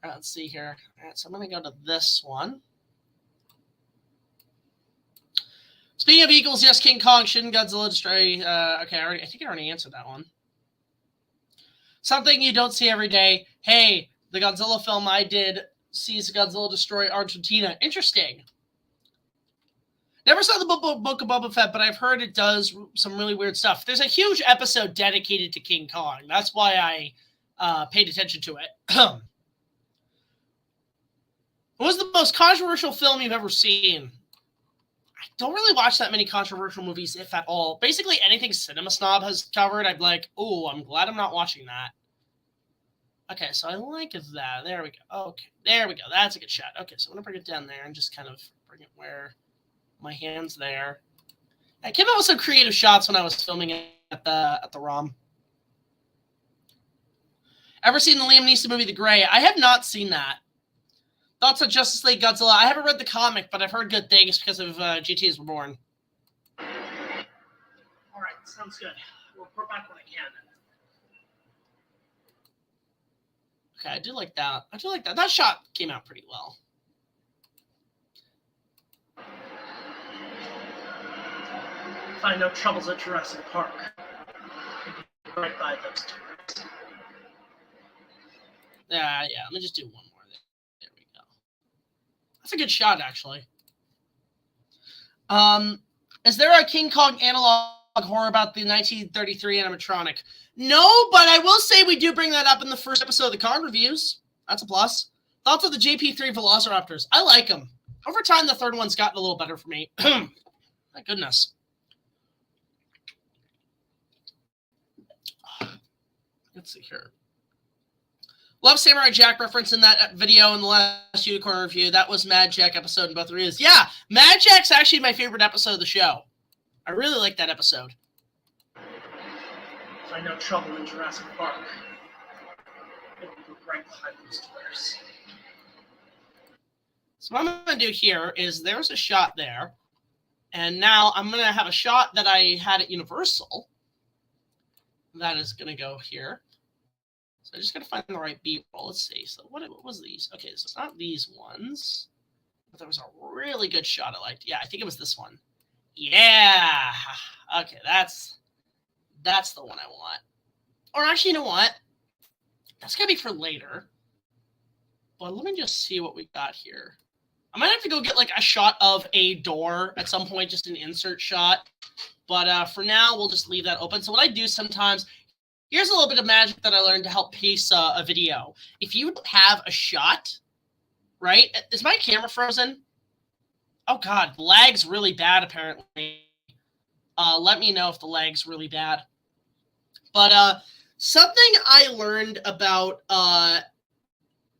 Let's see here. All right, so I'm going to go to this one. Speaking of equals, yes, King Kong, shouldn't Godzilla destroy... okay, I think I already answered that one. Something you don't see every day. Hey, the Godzilla film I did sees Godzilla destroy Argentina. Interesting. Never saw the Book of Boba Fett, but I've heard it does some really weird stuff. There's a huge episode dedicated to King Kong. That's why I paid attention to it. What was the most controversial film you've ever seen? I don't really watch that many controversial movies, if at all. Basically, anything Cinema Snob has covered, I'm like, oh, I'm glad I'm not watching that. Okay, so I like that. There we go. Okay, there we go. That's a good shot. Okay, so I'm going to bring it down there and just kind of bring it where my hand's there. I came out with some creative shots when I was filming it at the ROM. Ever seen the Liam Neeson movie, The Grey? I have not seen that. Thoughts on Justice League Godzilla? I haven't read the comic, but I've heard good things because of GT is Reborn. All right, sounds good. We'll report back when I can. Okay, I do like that. I do like that. That shot came out pretty well. Find no troubles at Jurassic Park. Right by those turrets. Yeah. Let me just do one more. There we go. That's a good shot, actually. Is there a King Kong analog horror about the 1933 animatronic? No, but I will say we do bring that up in the first episode of the Kong reviews. That's a plus. Thoughts of the JP3 Velociraptors? I like them. Over time, the third one's gotten a little better for me. My goodness. Let's see here. Love Samurai Jack reference in that video in the last Unicorn review. That was Mad Jack episode in both reviews. Yeah, Mad Jack's actually my favorite episode of the show. I really like that episode. Find no trouble in Jurassic Park. It'll be right behind those doors. So what I'm going to do here is there's a shot there. And now I'm going to have a shot that I had at Universal. That is going to go here. So I just got to find the right B-roll. Let's see. So what was these? Okay, so it's not these ones. But there was a really good shot I liked. Yeah, I think it was this one. Yeah. Okay, that's the one I want. Or actually, you know what? That's going to be for later. But let me just see what we got here. I might have to go get like a shot of a door at some point, just an insert shot. But for now, we'll just leave that open. So what I do sometimes, here's a little bit of magic that I learned to help pace a video. If you have a shot, right? Is my camera frozen? Oh, God. The lag's really bad, apparently. Let me know if the lag's really bad. But something I learned about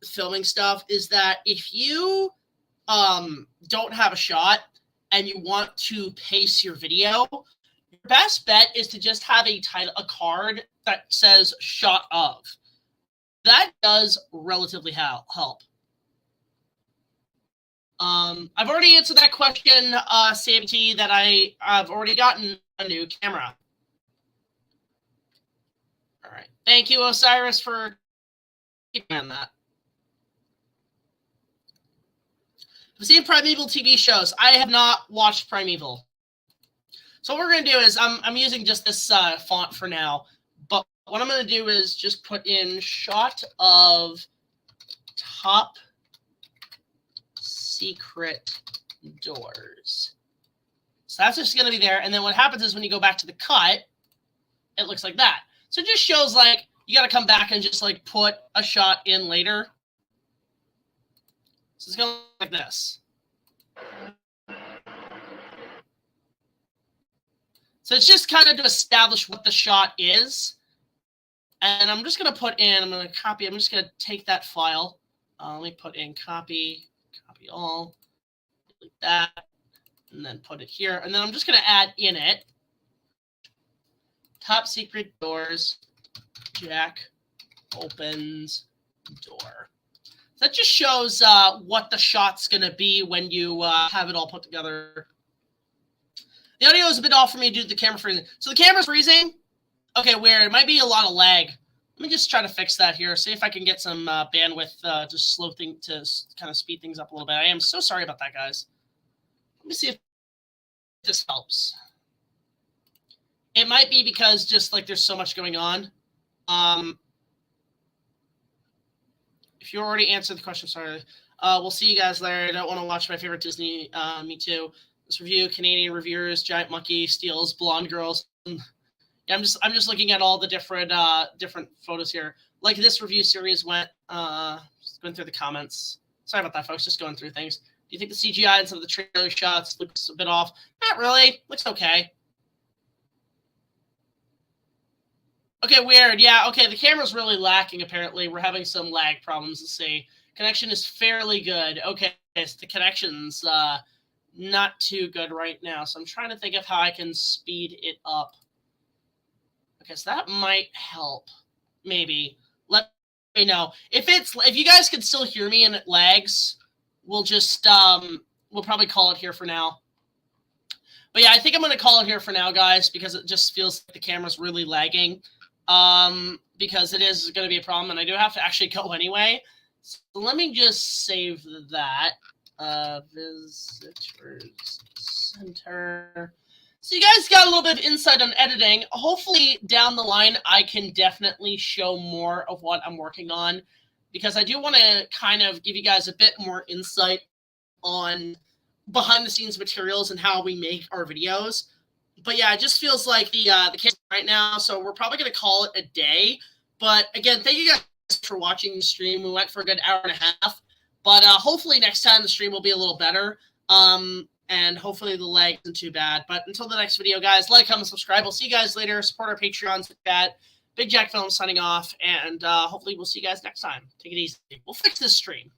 filming stuff is that if you don't have a shot and you want to pace your video, your best bet is to just have a card that says shot of. That does relatively help. I've already answered that question, CMT, that I've already gotten a new camera. All right. Thank you, Osiris, for keeping on that. I've seen Primeval TV shows. I have not watched Primeval. So what we're going to do is I'm using just this font for now. But what I'm going to do is just put in shot of top secret doors. So that's just going to be there. And then what happens is when you go back to the cut, it looks like that. So it just shows like you got to come back and just like put a shot in later. So it's going to look like this. So it's just kind of to establish what the shot is. And I'm just going to put in, I'm going to copy, I'm just going to take that file. Let me put in copy all, like that, and then put it here. And then I'm just going to add in it, top secret doors, Jack opens door. So that just shows what the shot's going to be when you have it all put together. The audio is a bit off for me due to the camera freezing. So the camera's freezing. Okay, weird. It might be a lot of lag. Let me just try to fix that here. See if I can get some bandwidth to slow things, to kind of speed things up a little bit. I am so sorry about that, guys. Let me see if this helps. It might be because just like there's so much going on. If you already answered the question, sorry. We'll see you guys later. I don't want to watch my favorite Disney. Me too. This review: Canadian reviewers, giant monkey steals blonde girls. Yeah, I'm just looking at all the different photos here. Like this review series went just going through the comments. Sorry about that, folks. Just going through things. Do you think the CGI and some of the trailer shots looks a bit off? Not really. Looks okay. Okay, weird. Yeah, okay, the camera's really lacking, apparently. We're having some lag problems. Let's see. Connection is fairly good. Okay, so the connection's not too good right now. So I'm trying to think of how I can speed it up. Okay, so that might help. Maybe. Let me know. If you guys can still hear me and it lags, we'll just we'll probably call it here for now. But yeah, I think I'm gonna call it here for now, guys, because it just feels like the camera's really lagging. Because it is going to be a problem, and I do have to actually go anyway. So let me just save that. Visitors Center. So you guys got a little bit of insight on editing. Hopefully down the line, I can definitely show more of what I'm working on, because I do want to kind of give you guys a bit more insight on behind the scenes materials and how we make our videos. But yeah, it just feels like the camera right now, so we're probably going to call it a day. But again, thank you guys for watching the stream. We went for a good hour and a half. But hopefully next time the stream will be a little better. And hopefully the lag isn't too bad. But until the next video, guys, like, comment, subscribe. We'll see you guys later. Support our Patreons with that. BigJackFilms signing off. And hopefully we'll see you guys next time. Take it easy. We'll fix this stream.